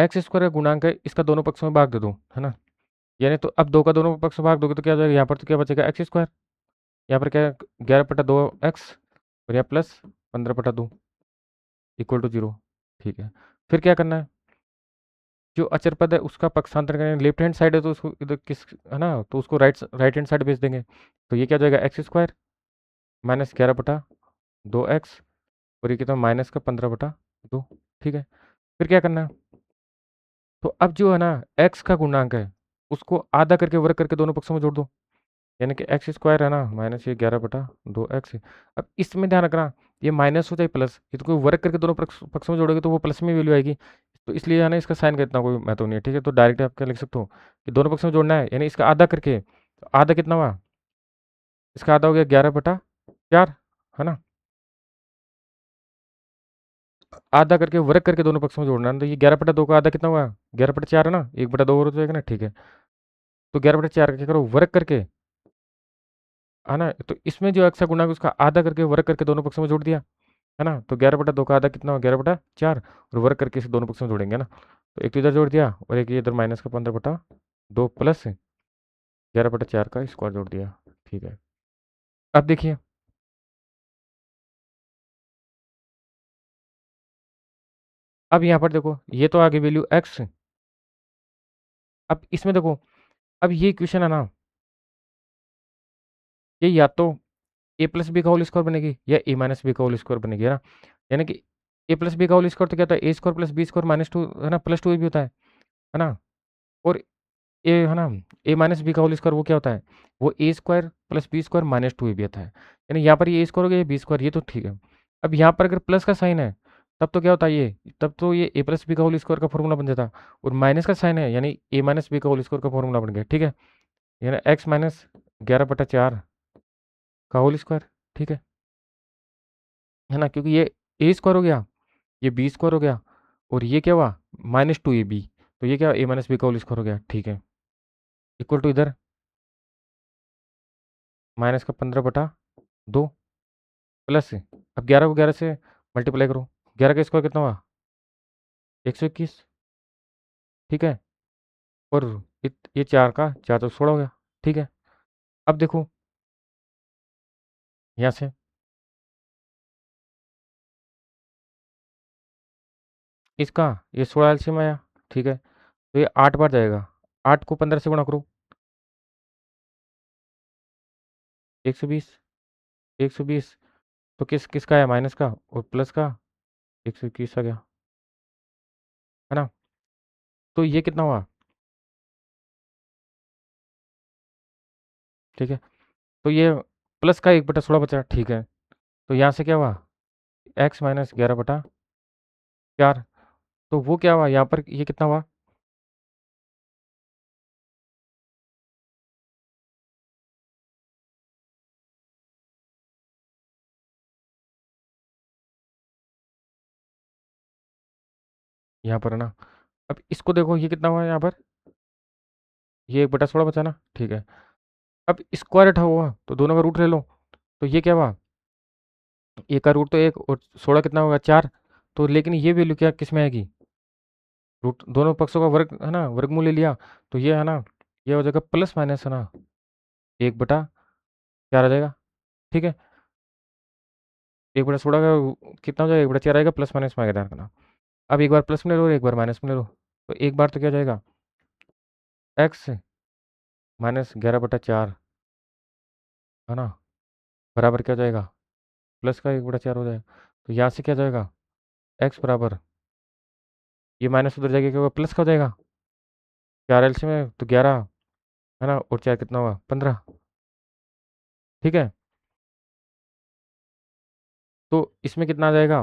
एक्स स्क्वायर का गुणांक है, इसका दोनों पक्षों में भाग दे दो, है ना। यानी तो अब 2 का दोनों पक्षों में भाग दोगे तो क्या हो जाएगा, यहाँ पर तो क्या बचेगा एक्स स्क्वायर, यहाँ पर क्या 11/2 एक्स और यहाँ प्लस 15/2 इक्वल टू 0। ठीक है, फिर क्या करना है, जो अचर पद है उसका पक्षांतर करेंगे, लेफ्ट हैंड साइड है तो उसको इधर किस, है ना, तो उसको राइट हैंड साइड भेज देंगे। तो ये क्या हो जाएगा एक्स स्क्वायर माइनस 11/2 एक्स और ये कितना माइनस का 15/2। ठीक है, फिर क्या करना है, तो अब जो है ना एक्स का गुणांक है उसको आधा करके वर्ग करके दोनों पक्षों में जोड़ दो, यानी कि एक्स स्क्वायर है ना माइनस ये 11/2 एक्स। अब इसमें ध्यान रखना, ये माइनस हो चाहे प्लस, ये तो कोई वर्ग करके दोनों पक्षों में जोड़ोगे तो वो प्लस में वैल्यू आएगी। तो इसलिए है ना इसका साइन का इतना कोई महत्व नहीं है। ठीक है, तो डायरेक्ट आप क्या लिख सकते हो कि दोनों पक्षों में जोड़ना है, यानी इसका आधा करके, तो आधा कितना हुआ, इसका आधा हो गया 11/4, है ना। आधा करके वर्ग करके दोनों पक्षों में जोड़ना है, तो ये 11/2 का आधा कितना हुआ, 11/4 है ना, 1/2 और हो जाएगा ना। ठीक है, तो 11/4 का क्या करो वर्ग करके, है ना, तो इसमें जो एक्स का गुणा है उसका आधा करके वर्ग करके दोनों पक्षों में जोड़ दिया, है ना। तो 11/2 का आधा कितना हो 11/4 और वर्ग करके इसे दोनों पक्षों में जोड़ेंगे ना। तो एक तो इधर जोड़ दिया और एक ये इधर माइनस का 15/2 प्लस 11/4 का स्क्वायर जोड़ दिया। ठीक है, अब देखिए, अब यहाँ पर देखो ये तो आ गई वैल्यू एक्स। अब इसमें देखो, अब ये इक्वेशन है ना, ये या तो ए प्लस बी का होल स्क्वायर बनेगी या ए माइनस बी का होल स्क्वायर बनेगी, है ना। यानी कि ए प्लस बी का होल स्क्वायर तो क्या होता है, a square plus b square minus 2, है ना, +2 भी होता है ना। और ए है ना, ए माइनस बी का होल स्क्वायर वो क्या होता है, वो ए स्क्वायर प्लस बी स्क्वायर -2 भी आता है। यानी यहाँ पर ये ए स्क्वायर हो गया, ये बी स्क्वायर, ये तो ठीक है। अब यहाँ पर अगर प्लस का साइन है तब तो क्या होता है ये, तब तो ये ए प्लस बी का होल स्क्वायर का फॉर्मूला बन जाता, और माइनस का साइन है यानी ए माइनस बी का होल स्क्वायर का फॉर्मूला बन गया। ठीक है, यानी एक्स माइनस 11/4 का होल स्क्वायर। ठीक है ना, क्योंकि ये ए स्क्वायर हो गया, ये बी स्क्वायर हो गया, और ये क्या हुआ -2ab, तो ये क्या ए माइनस बी का होल स्क्वायर हो गया। ठीक है, इक्वल टू इधर माइनस का 15/2 प्लस, अब 11 को 11 से मल्टीप्लाई करो, 11 का स्क्वायर कितना हुआ 121। ठीक है, और ये 4 का 4 तो 16 हो गया। ठीक है, अब देखो यहाँ से इसका ये 16 एलसीएम आया। ठीक है, तो ये 8 बार जाएगा, 8 को 15 से गुणा करो 120, 120 तो किसका है माइनस का और प्लस का 121 आ गया, है ना। तो ये कितना हुआ, ठीक है, तो ये प्लस का 1/16 बचा। ठीक है, तो यहाँ से क्या हुआ एक्स माइनस 11/4, तो वो क्या हुआ यहाँ पर, ये कितना हुआ, यहाँ पर है ना। अब इसको देखो ये कितना हुआ यहाँ पर, ये 1/16 बचा ना। ठीक है, अब स्क्वायर हटा हुआ तो दोनों का रूट ले लो, तो ये क्या हुआ, एक का रूट तो 1 और 16 कितना होगा 4। तो लेकिन ये वैल्यू क्या किस में आएगी, रूट दोनों पक्षों का वर्ग, है ना, वर्गमूल ले लिया, तो ये है ना, ये हो जाएगा प्लस माइनस, है ना, 1/4 आ जाएगा। ठीक है, 1/16 का कितना हो जाएगा, 1/4 आएगा, प्लस माइनस में आएगा, ध्यान रखना। अब एक बार प्लस में ले लो एक बार माइनस में ले लो, तो एक बार तो क्या हो जाएगा एक्स माइनस 11/4, है ना, बराबर क्या हो जाएगा प्लस का 1/4 हो जाएगा। तो यहाँ से क्या हो जाएगा एक्स बराबर, ये माइनस उधर जाएगा क्या होगा प्लस का हो जाएगा, 4 एलसीएम में तो 11, है ना, और 4 कितना हुआ 15। ठीक है, तो इसमें कितना आ जाएगा,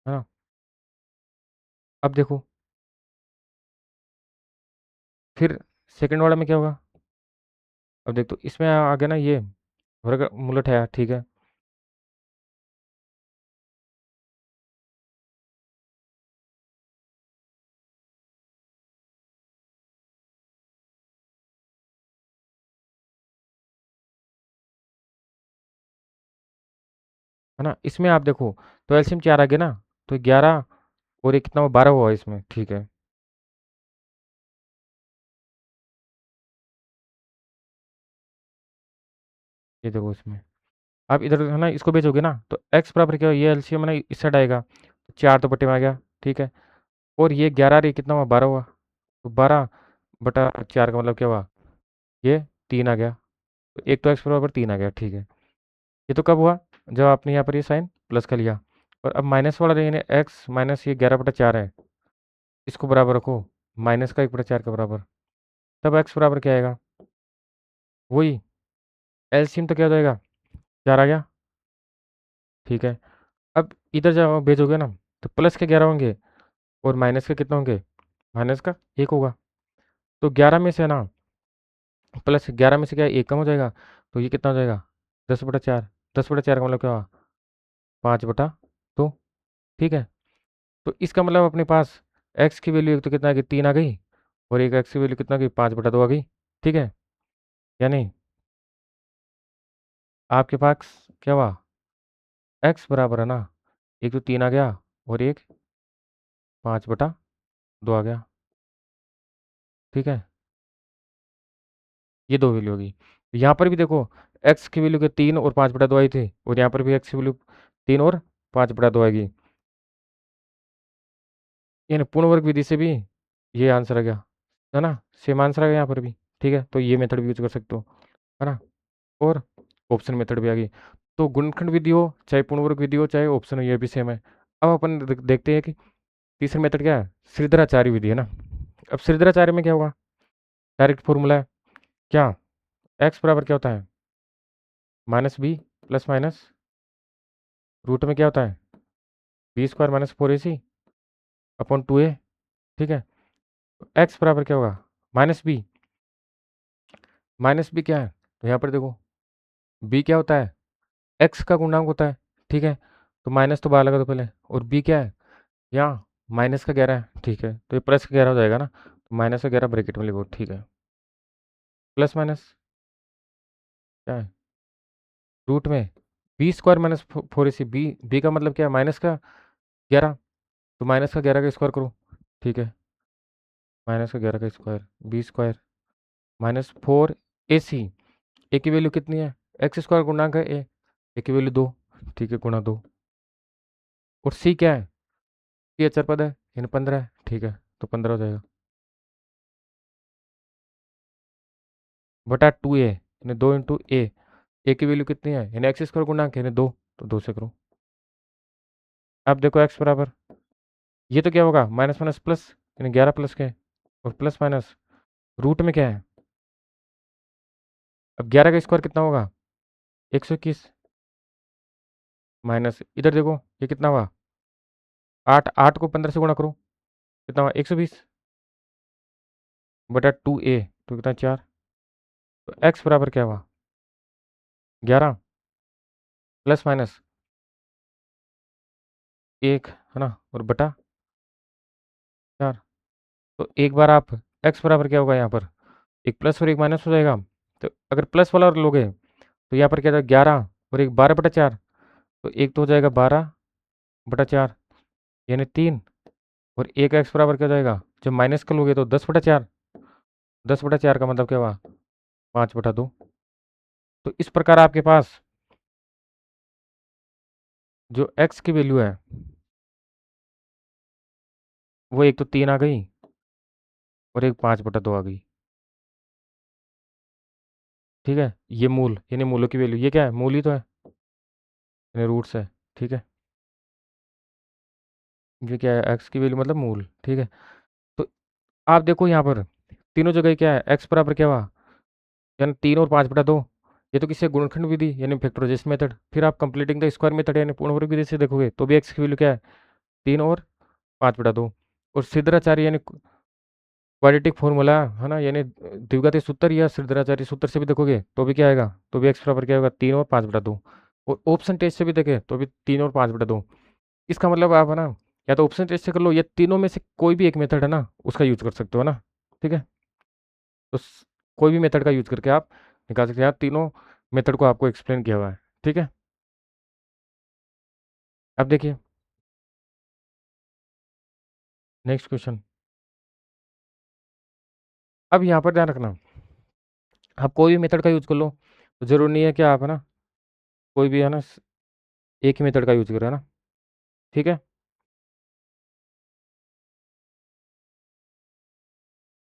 है ना। अब देखो फिर सेकंड वाला में क्या होगा, अब देख तो इसमें आ गया ना ये वर्ग मूल उठाया। ठीक है ना, इसमें आप देखो तो एलसीएम 4 आ गया ना, तो 11 और ये कितना हुआ, 12 हुआ इसमें, ठीक है। ये देखो इसमें, आप इधर है ना इसको भेजोगे ना, तो एक्स बराबर क्या हो, ये एलसीएम है ना इस साइड आएगा, तो 4 तो बटे में आ गया, ठीक है। और ये 11 ये कितना हुआ, 12 हुआ, तो 12 बटा 4 का मतलब क्या हुआ, ये 3 आ गया। तो एक तो एक्स बराबर 3 आ गया, ठीक है। ये तो कब हुआ, जब आपने यहाँ पर ये साइन प्लस का लिया। और अब माइनस वाला यानी एक्स माइनस ये 11/4 है, इसको बराबर रखो माइनस का 1/4 के बराबर, तब एक्स बराबर क्या आएगा, वही एलसीएम तो क्या हो जाएगा, 4 आ गया, ठीक है। अब इधर जाओ भेजोगे ना, तो प्लस के 11 होंगे और माइनस के कितना होंगे, माइनस का 1 होगा। तो 11 में से ना, प्लस 11 में से क्या एक कम हो जाएगा, तो ये कितना हो जाएगा, 10/4। 10/4 का मतलब क्या हुआ, 5/2, ठीक है। तो इसका मतलब अपने पास एक्स की वैल्यू एक तो कितना आ गई, 3 आ गई, और एक एक्स की वैल्यू कितना आ गई, 5/2 आ गई, ठीक है। यानी आपके पास क्या हुआ, एक्स बराबर है ना, एक तो 3 आ गया और एक 5/2 आ गया, ठीक है। ये दो वैल्यू होगी। यहाँ पर भी देखो, एक्स की वैल्यू के 3 और 5/2 आई थी, और यहाँ पर भी एक्स की वैल्यू 3 और 5/2 आएगी। यानी पूर्ण वर्ग विधि से भी ये आंसर आ गया, है ना, सेम आंसर आ गया यहाँ पर भी, ठीक है। तो ये मेथड भी यूज कर सकते हो, है ना। और ऑप्शन मेथड भी आ गई। तो गुणनखंड विधि हो चाहे पूर्ण वर्ग विधि हो चाहे ऑप्शन हो, ये भी सेम है। अब अपन देखते हैं कि तीसरा मेथड क्या है, श्रीधराचार्य विधि, है ना। अब श्रीधराचार्य में क्या होगा, डायरेक्ट फॉर्मूला है क्या, एक्स बराबर क्या होता है, -b प्लस माइनस रूट में क्या होता है, b² -4ac अपॉन 2a, ठीक है। एक्स बराबर क्या होगा, -b, -b क्या है, तो यहाँ पर देखो b क्या होता है, एक्स का गुणांक होता है, ठीक है। तो माइनस तो बाहर लगा दो पहले, और b क्या है, यहाँ -11 है, ठीक है। तो ये +11 हो जाएगा ना, तो -11 ब्रैकेट में लिखो, ठीक है। प्लस माइनस क्या है, रूट में b² -4ac, b का मतलब क्या है, -11, तो -11 का स्क्वायर करो, ठीक है। -11 का स्क्वायर, b² -4ac, ए की वैल्यू कितनी है, x² गुणांक है ए की वैल्यू 2, ठीक है, गुणा 2। और सी क्या है, सी अचर पद है यानी 15 है, ठीक है। तो 15 हो जाएगा, बटा 2a यानी 2 इंटू ए की वैल्यू कितनी है, यानी x² गुणांक है यानी 2, तो 2 से करो। अब देखो x बराबर, ये तो क्या होगा, माइनस माइनस प्लस, यानी 11 प्लस के, और प्लस माइनस रूट में क्या है, अब 11 का स्क्वायर कितना होगा, 121, माइनस इधर देखो ये कितना हुआ, 8, 8 को 15 से गुणा करो, कितना हुआ, 120 बटा 2a, तो कितना 4। तो x बराबर क्या हुआ, 11 प्लस माइनस 1, है ना, और बटा 4। तो एक बार आप x बराबर क्या होगा, यहाँ पर एक प्लस और एक माइनस हो जाएगा। तो अगर प्लस वाला लोगे तो यहाँ पर क्या जाएगा, 11 और एक 12/4, तो एक तो हो जाएगा 12/4 यानी 3, और एक एक्स बराबर क्या हो जाएगा, जब माइनस का लोगे तो 10/4, 10/4 का मतलब क्या हुआ, 5/2। तो इस प्रकार आपके पास जो x की वैल्यू है वो एक तो 3 आ गई और एक 5/2 आ गई, ठीक है। ये मूल यानी मूलों की वैल्यू, ये क्या है, मूल ही तो है, यानी रूट्स है, ठीक है। ये क्या है, एक्स की वैल्यू मतलब मूल, ठीक है। तो आप देखो यहाँ पर तीनों जगह क्या है, एक्स बराबर क्या हुआ, यानी 3 और 5/2, ये तो किसी गुणनखंड विधि यानी फैक्टराइजेशन मेथड। फिर आप कंप्लीटिंग द स्क्वायर मेथड यानी पूर्ण वर्ग विधि से देखोगे तो भी एक्स की वैल्यू क्या है, 3 और 5/2। और सिद्धराचार्य यानी क्वाड्रेटिक फॉर्मूला, है ना, यानी द्विघाती सूत्र या सिद्धराचार्य सूत्र से भी देखोगे तो भी क्या आएगा, तो भी एक्स बराबर क्या होगा, 3 और 5/2। और ऑप्शन टेस्ट से भी देखे तो भी 3 और 5/2। इसका मतलब आप, है ना, या तो ऑप्शन टेस्ट से कर लो या तीनों में से कोई भी एक मेथड है ना उसका यूज कर सकते हो ना, ठीक है। तो कोई भी मेथड का यूज करके आप निकाल सकते हैं, यहाँ तीनों मेथड को आपको एक्सप्लेन किया हुआ है, ठीक है। अब देखिए नेक्स्ट क्वेश्चन। अब यहाँ पर ध्यान रखना, आप कोई भी मेथड का यूज कर लो, तो जरूरी नहीं है कि आप है ना कोई भी है ना एक ही मेथड का यूज करें, है ना। ठीक है।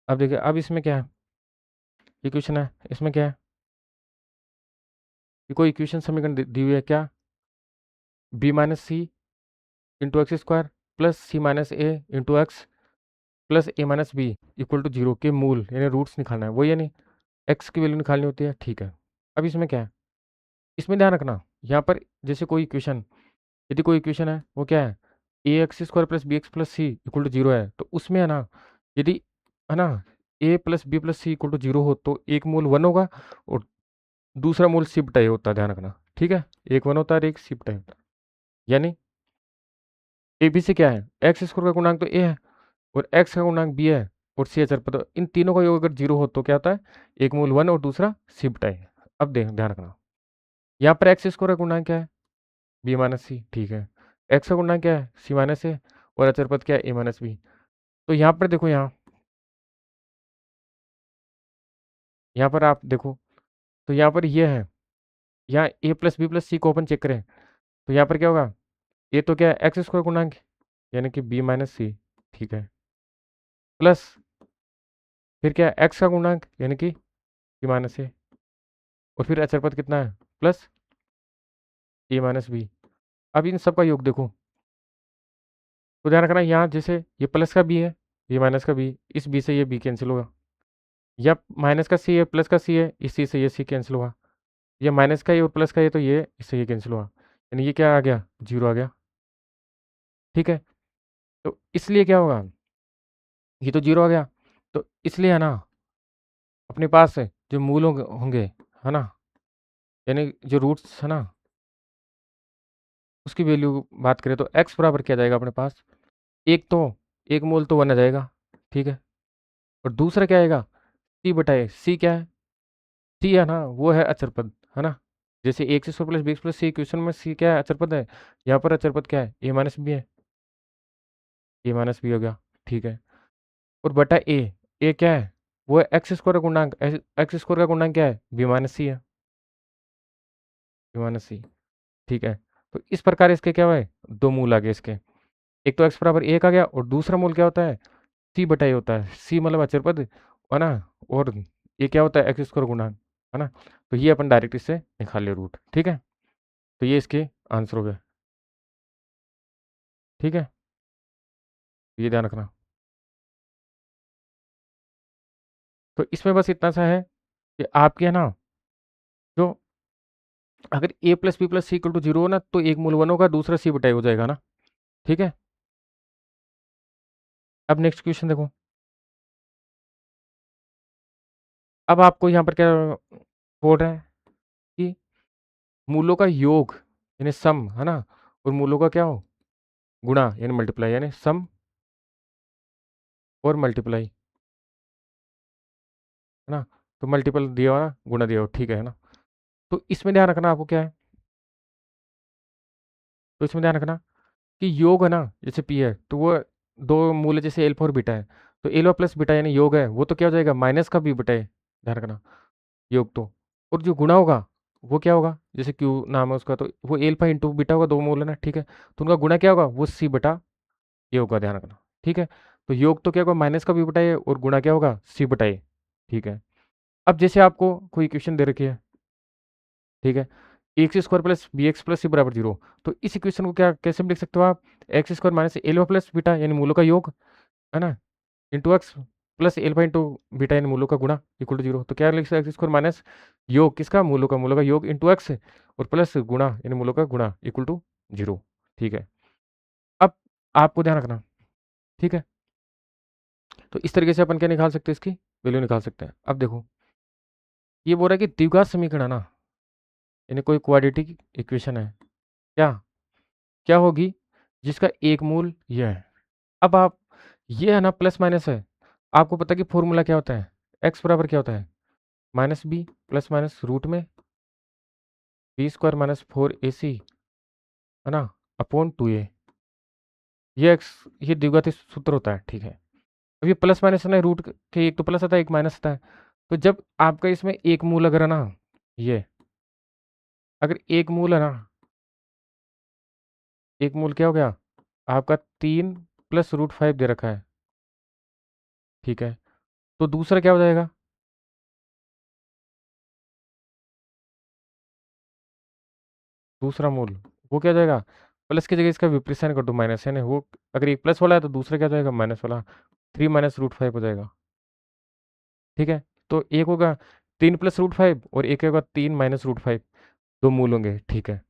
अब देखिए, अब इसमें क्या है, इक्वेशन है, इसमें क्या है, ये कोई इक्वेशन समीकरण दी हुई है क्या, b minus c into x square plus c minus a into x plus a minus b equal to zero के मूल यानी रूट्स निकालना है, वो यानी एक्स की वैल्यू निकालनी होती है। ठीक है। अब इसमें क्या है, इसमें ध्यान रखना, यहाँ पर जैसे कोई इक्वेशन, यदि कोई इक्वेशन है वो क्या है, a x square plus b x plus c equal to zero है, तो उसमें है ना, यदि है ना a plus b plus c equal to zero हो तो एक मूल वन होगा और दूसरा मूल सी बटा ए होता है, ध्यान रखना। ठीक है, एक वन होता है और एक सी बटा ए होता है, यानी ए बी से क्या है, एक्स स्क्वायर का गुणांक तो ए है और एक्स का गुणांक बी है और सी अचर पद, इन तीनों का योग अगर जीरो हो तो क्या होता है, एक मूल वन और दूसरा सी बटा ए। अब देख ध्यान रखना, यहाँ पर एक्स स्क्वायर का गुणांक क्या है, बी माइनस सी। ठीक है, एक्स का गुणांक क्या है, सी माइनस ए और अचर पद क्या है, ए माइनस बी। तो यहाँ पर देखो, यहाँ पर आप देखो, तो यहाँ पर ये है, यहाँ ए प्लस बी प्लस सी को ओपन चेक करें, तो यहाँ पर क्या होगा, ये तो क्या है एक्स स्क्वायर गुणांक यानी कि बी माइनस सी। ठीक है, प्लस फिर क्या है एक्स का गुणांक यानी कि बी माइनस ए और फिर अचर पद कितना है, प्लस ए माइनस बी। अब इन सब का योग देखो, तो ध्यान रखना यहाँ जैसे ये प्लस का बी है, ये माइनस का बी, इस बी से ये बी कैंसिल होगा, या माइनस का सी है प्लस का सी है, इस सी से ये सी कैंसिल होगा, ये माइनस का ये और प्लस का ये, तो ये इससे ये कैंसिल हुआ, यानी ये क्या आ गया, जीरो आ गया। ठीक है, तो इसलिए क्या होगा, ये तो जीरो आ गया, तो इसलिए है ना अपने पास है जो मूल होंगे, है ना, यानी जो रूट्स है ना उसकी वैल्यू बात करें तो एक्स बराबर क्या जाएगा अपने पास, एक तो एक मूल तो वन आ जाएगा। ठीक है, और दूसरा क्या आएगा, सी बटाए सी, क्या है सी है ना, वो है अचर पद, है ना, जैसे एक से सौ प्लस बीस प्लस सी इक्वेशन में सी क्या है, अचर पद है, यहाँ पर अचर पद क्या है, ए माइनस बी है, ए माइनस बी हो गया। ठीक है, और बटा ए क्या है, वो है एक्स स्क्वायर का गुणांक, एक्स स्क्वायर का गुणांक क्या है, बी माइनस सी है, बी माइनस सी। ठीक है, तो इस प्रकार इसके क्या हुए, दो मूल आ गए इसके, एक तो एक्स बराबर एक आ गया और दूसरा मूल क्या होता है, सी बटा ए होता है, सी मतलब अचर पद, है ना, और ये क्या होता है, एक्स स्क्वायर गुणांक, है ना। तो ये अपन डायरेक्ट इससे निकाल ले रूट। ठीक है, तो ये इसके आंसर हो गए। ठीक है, ये ध्यान रखना। तो इसमें बस इतना सा है कि आपके है ना, जो अगर a plus b plus c equal to zero हो ना, तो एक मूल वन होगा, दूसरा सी बटाई हो जाएगा ना। ठीक है, अब नेक्स्ट क्वेश्चन देखो। अब आपको यहाँ पर क्या बोल रहा है कि मूलों का योग यानी सम, है ना, और मूलों का क्या हो, गुणा यानी मल्टीप्लाई, यानी सम और मल्टीप्लाई, है ना। तो मल्टीपल दिया हो ना, गुणा दिया हो, ठीक है ना। तो इसमें ध्यान रखना आपको क्या है, तो इसमें ध्यान रखना कि योग है ना, जैसे पी है तो वो दो मूल है, जैसे एल्फा और बीटा है, तो एल्फा प्लस बीटा यानी योग है, वो तो क्या हो जाएगा, माइनस का बी बटा है, ध्यान रखना, योग तो। और जो गुणा होगा वो क्या होगा, जैसे क्यू नाम है उसका, तो वो एल्फा इंटू बीटा होगा, दो मूल है ना। ठीक है, तो उनका गुणा क्या होगा, वो सी बटा ये होगा, ध्यान रखना। ठीक है, तो योग तो क्या होगा, माइनस का बी बटा ए और गुणा क्या होगा, सी बटा ए। ठीक है, अब जैसे आपको कोई इक्वेशन दे रखी है, ठीक है, x square plus b x plus c बराबर जीरो, तो इस इक्वेशन को क्या कैसे लिख सकते हो आप, x square minus alpha plus beta यानी मूलों का योग, है ना, into x plus alpha into beta यानी मूलों का गुणा इक्वल टू जीरो। तो क्या लिख सकते हैं, एक्स स्क्वायर माइनस योग किसका, मूलों का योग इंटू एक्स और प्लस गुणा यानी मूलों का गुणा इक्वल टू जीरो। ठीक है, अब आपको ध्यान रखना। ठीक है, तो इस तरीके से अपन क्या निकाल सकते हैं, इसकी वैल्यू निकाल सकते हैं। अब देखो, ये बोल रहा है कि द्विघात समीकरण है ना, यानी कोई क्वाड्रेटिक इक्वेशन है, क्या क्या होगी, जिसका एक मूल यह है। अब आप, ये है ना प्लस माइनस है, आपको पता है कि फॉर्मूला क्या होता है, एक्स बराबर क्या होता है, minus b plus minus root में b square minus four a c, है ना, अपॉन टू ए। ये द्विघाती सूत्र होता है, ठीक है। अब ये प्लस माइनस ना रूट के एक तो प्लस आता है एक माइनस आता है। तो जब आपका इसमें एक मूल अगर है ना, ये अगर एक मूल है ना, एक मूल क्या हो गया आपका 3 + √5 दे रखा है, ठीक है। तो दूसरा क्या हो जाएगा, दूसरा मूल वो क्या हो जाएगा, प्लस की जगह इसका विपरीत साइन कर दो माइनस, है ना वो, अगर एक प्लस वाला है तो दूसरा क्या हो जाएगा माइनस वाला, 3 - √5 हो जाएगा, ठीक है। तो एक होगा 3 + √5 और एक होगा 3 - √5, दो मूल होंगे, ठीक है।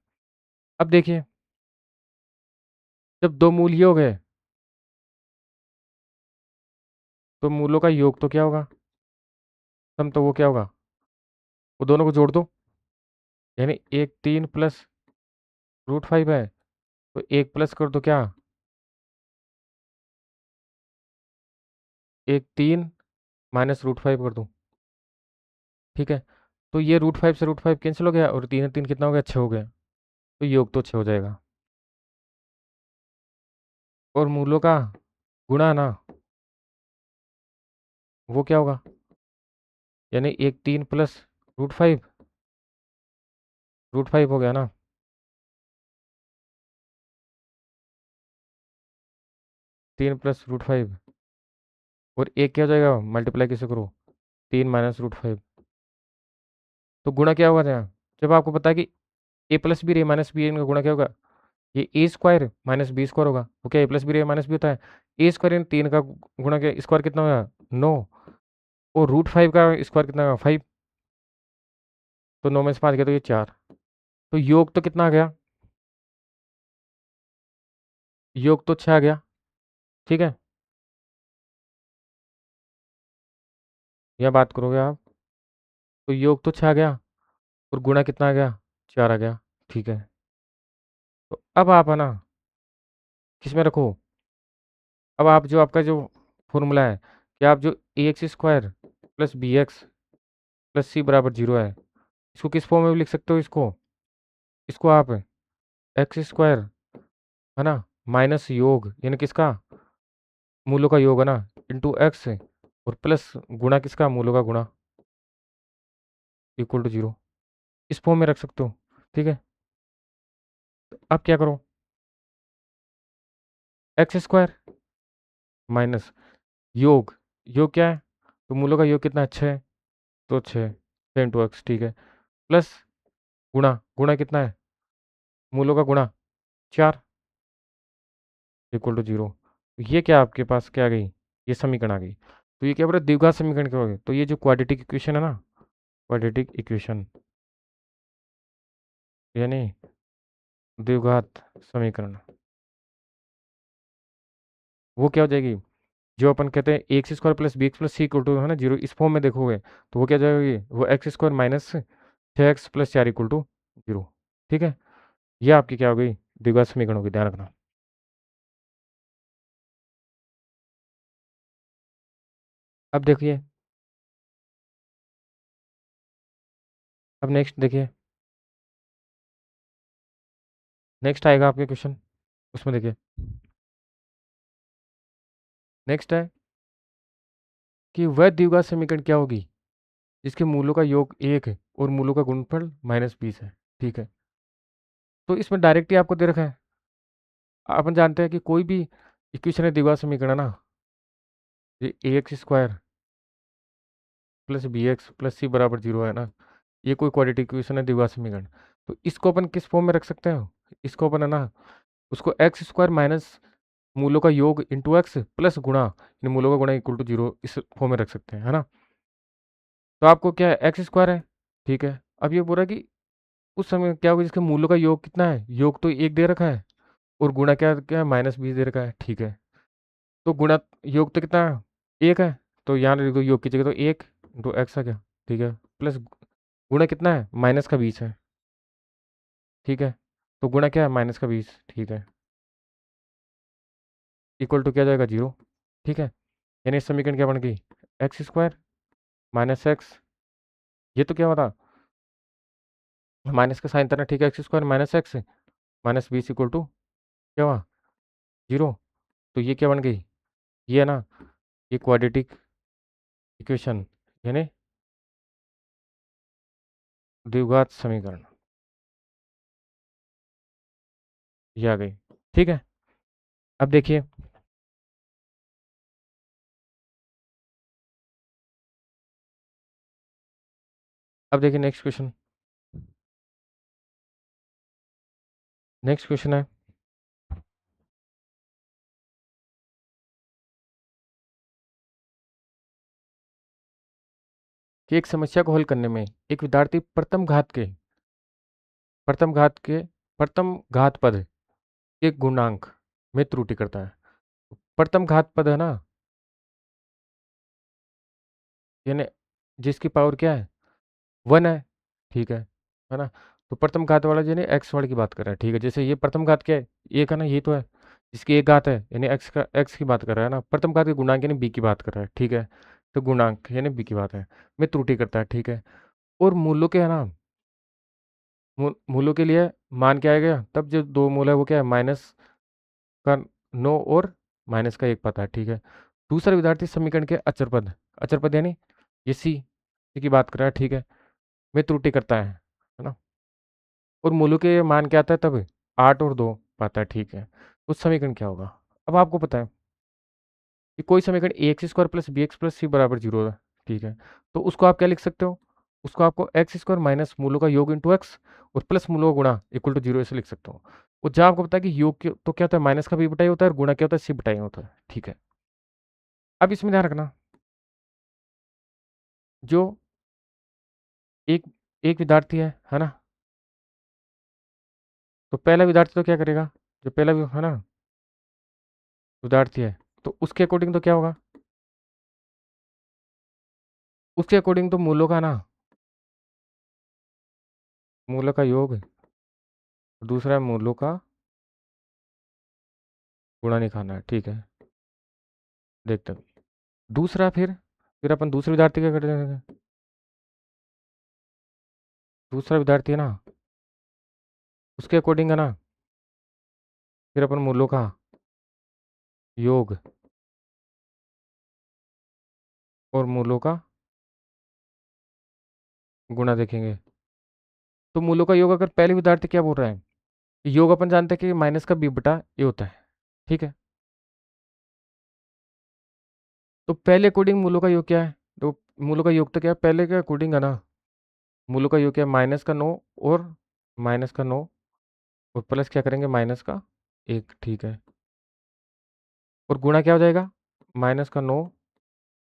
अब देखिए, जब दो मूल ये हो गए तो मूलों का योग तो क्या होगा, सम, तो वो क्या होगा, वो दोनों को जोड़ दो, यानी एक 3 + √5 है, तो एक प्लस कर दो क्या, एक 3 - √5 कर दो, ठीक है। तो ये √5 से √5 कैंसिल हो गया और 3 3 कितना हो गया, 6 हो गया, तो योग तो 6 हो जाएगा। और मूलों का गुणा ना, वो क्या होगा, यानी एक 3 + √5, √5 हो गया ना, 3 + √5, और एक क्या हो जाएगा, मल्टीप्लाई किसे करो, 3 - √5, तो गुणा क्या होगा यहाँ, जब आपको पता है कि a + b - b इनका गुणा क्या होगा, ये a² - b² होगा, वो क्या a + b होता है, a² इन तीन का गुणा क्या, स्क्वायर कितना होगा 9, और √5 का स्क्वायर कितना होगा 5, तो 9 में से 5 गया तो ये 4, तो योग तो कितना आ गया, योग तो 6 आ गया, ठीक है। यह बात करोगे आप, तो योग तो 6 आ गया और गुणा कितना आ गया, 4 आ गया, ठीक है। तो अब आप है ना किस में रखो, अब आप जो आपका जो फॉर्मूला है कि आप जो ax² + bx + c = 0 है, इसको किस फॉर्म में भी लिख सकते हो, इसको इसको आप x² है ना माइनस योग यानी किसका, मूलों का योग है ना, इंटू एक्स, और प्लस गुणा किसका, मूलों का गुणा, इक्वल टू 0, इस फॉर्म में रख सकते हो, ठीक है। अब क्या करो, x² माइनस योग, योग क्या है, तो मूलों का योग कितना है 6, तो 6 × x, ठीक है, प्लस गुणा, गुणा कितना है, मूलों का गुणा 4, इक्वल टू 0। ये क्या आपके पास क्या आ गई, ये समीकरण आ गई। तो ये क्या बोला, द्विघात समीकरण क्या हो गए, तो ये जो क्वाड्रेटिक इक्वेशन है ना, क्वाड्रेटिक इक्वेशन यानी द्विघात समीकरण, वो क्या हो जाएगी, जो अपन कहते हैं x² + bx + c है ना 0, इस फॉर्म में देखोगे तो वो क्या हो जाएगी, वो x² - 6x + 4 = 0, ठीक है। ये आपकी क्या हो गई, द्विघात समीकरण होगी, ध्यान रखना। अब देखिए, अब नेक्स्ट देखिए, नेक्स्ट आएगा आपके क्वेश्चन, उसमें देखिए, नेक्स्ट है कि वह द्विघात समीकरण क्या होगी जिसके मूलों का योग 1 है और मूलों का गुणनफल -20 है, ठीक है। तो इसमें डायरेक्ट ही आपको दे रखा है, अपन जानते हैं कि कोई भी इक्वेशन है द्विघात समीकरण ना, ये ax² + bx + c = 0 है ना, ये कोई क्वाड्रेटिक इक्वेशन है द्विघात समीकरण। तो इसको अपन किस फॉर्म में रख सकते हैं, इसको अपन है ना, उसको x² माइनस मूलों का योग इंटू एक्स प्लस गुणा इन मूलों का गुणा इक्वल टू 0, इस फॉर्म में रख सकते हैं, है ना। तो आपको क्या है, x² है, ठीक है। अब ये बोल रहा है कि उस समय क्या होगा जिसके मूलों का योग कितना है, योग तो 1 दे रखा है और गुणा क्या क्या है, -20 दे रखा है, ठीक है। तो गुणा, योग तो कितना है, 1 है, तो यहाँ लिख दो योग की जगह तो 1 × x आ गया, ठीक है, प्लस गुणा कितना है, -20 है, ठीक है। तो गुणा क्या है, -20, ठीक है, इक्वल टू क्या आ जाएगा 0, ठीक है। यानी इस समीकरण क्या बन गई, x² - x, ये तो क्या होता, माइनस का साइन था ना, ठीक है, x² - x -20 = क्या हुआ 0, तो ये क्या बन गई, ये है ना, ये क्वाड्रेटिक इक्वेशन यानी द्विघात समीकरण, ये आ गई। ठीक है, अब देखिए, अब देखिए नेक्स्ट क्वेश्चन। नेक्स्ट क्वेश्चन है कि एक समस्या को हल करने में एक विद्यार्थी प्रथम घात के प्रथम घात पद के गुणांक में त्रुटि करता है। प्रथम घात पद है ना, यानी जिसकी पावर क्या है, 1 है, ठीक है ना। तो प्रथम घात वाला यानी एक्स वाले की बात कर रहा है, ठीक है। जैसे ये प्रथम घात क्या है, एक है ना, ये तो है, जिसकी एक घात है यानी एक्स की बात कर रहा है ना। प्रथम घात के गुणांक यानी बी की बात कर रहा है, ठीक है। तो गुणांक यानी बी की बात है, में त्रुटि करता है, ठीक है। और मूलों के है ना, मूलों के लिए मान क्या आएगा, तब जो दो मूल है वो क्या है, माइनस का 9 और माइनस का 1 पता है, ठीक है। दूसरा विद्यार्थी समीकरण के अचर पद यानी ये सी की बात कर रहा है, ठीक है, में त्रुटि करता है ना। और मूलों के मान क्या आता है तब, 8 और 2 पाता है, ठीक है। उस समीकरण क्या होगा। अब आपको पता है कि कोई समीकरण a x square plus b x plus c बराबर जीरो है, ठीक है। तो उसको आप क्या लिख सकते हो, उसको आपको एक्स स्क्वायर माइनस मूलों का योग इंटू एक्स और प्लस मूलों का गुणा इक्वल टू जीरो ऐसे लिख सकते हो। और जहाँ आपको पता है कि तो क्या होता है, माइनस का बी बटाई होता है और गुणा क्या होता है, सी बटाई होता है, ठीक है। अब इसमें ध्यान रखना, जो एक एक विद्यार्थी है ना, तो पहला विद्यार्थी तो क्या करेगा, जो पहला है ना विद्यार्थी है, तो उसके अकॉर्डिंग तो क्या होगा, उसके अकॉर्डिंग तो मूलों का ना, मूलों का योग, दूसरा है मूलों का गुणा नहीं खाना है, ठीक है। देखते हैं दूसरा, फिर अपन दूसरे विद्यार्थी क्या करते हैं, दूसरा विद्यार्थी है ना, उसके अकॉर्डिंग है ना, फिर अपन मूलों का योग और मूलों का गुणा देखेंगे। तो मूलों का योग, अगर पहले विद्यार्थी क्या बोल रहा है, योग अपन जानते हैं कि माइनस का बी बटा ए होता है, ठीक है। तो पहले अकॉर्डिंग मूलों का योग क्या है, तो मूलों का योग तो क्या है, पहले के अकॉर्डिंग है ना, मूलों का योग क्या है, -9 और -9 और प्लस क्या करेंगे, -1, ठीक है। और गुणा क्या हो जाएगा, -9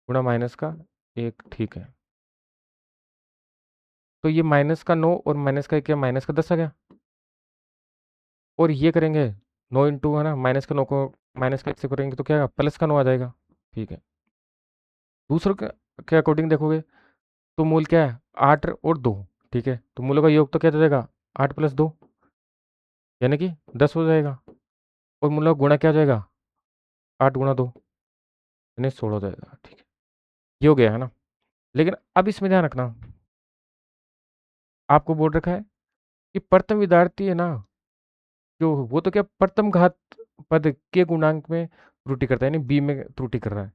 गुणा -1, ठीक है। तो ये -9 और -1 क्या, -10 आ गया। और ये करेंगे 9 इंटू है ना, -9 को -1 से करेंगे तो क्या, +9 आ जाएगा, ठीक है। दूसरों के अकॉर्डिंग देखोगे तो मूल क्या है, 8 और 2, ठीक है। तो मूलों का योग तो क्या हो जाएगा, 8 + 2 यानी कि 10 हो जाएगा। और मूलों का गुणा क्या हो जाएगा, 8 × 2 यानी 16 हो जाएगा, ठीक है। ये हो गया है ना। लेकिन अब इसमें ध्यान रखना, आपको बोल रखा है कि प्रथम विद्यार्थी है ना, जो वो तो क्या प्रथम घात पद के गुणांक में त्रुटि करता है, यानी बी में त्रुटि कर रहा है।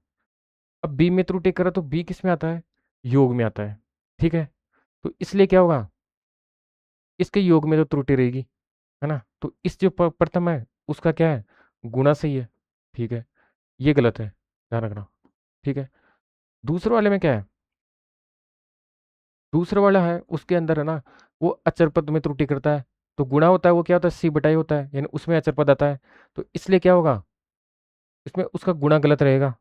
अब बी में त्रुटि कर रहा है तो बी किस में आता है, योग में आता है, ठीक है। तो इसलिए क्या होगा, इसके योग में तो त्रुटि रहेगी, है ना। तो इस जो प्रथम है उसका क्या है, गुणा सही है, ठीक है। ये गलत है, ध्यान रखना, ठीक है। दूसरे वाले में क्या है, दूसरा वाला है उसके अंदर है ना, वो अचर पद में त्रुटि करता है। तो गुणा होता है वो क्या होता है, सी बटाई होता है, यानी उसमें अचर पद आता है। तो इसलिए क्या होगा, इसमें उसका गुणा गलत रहेगा,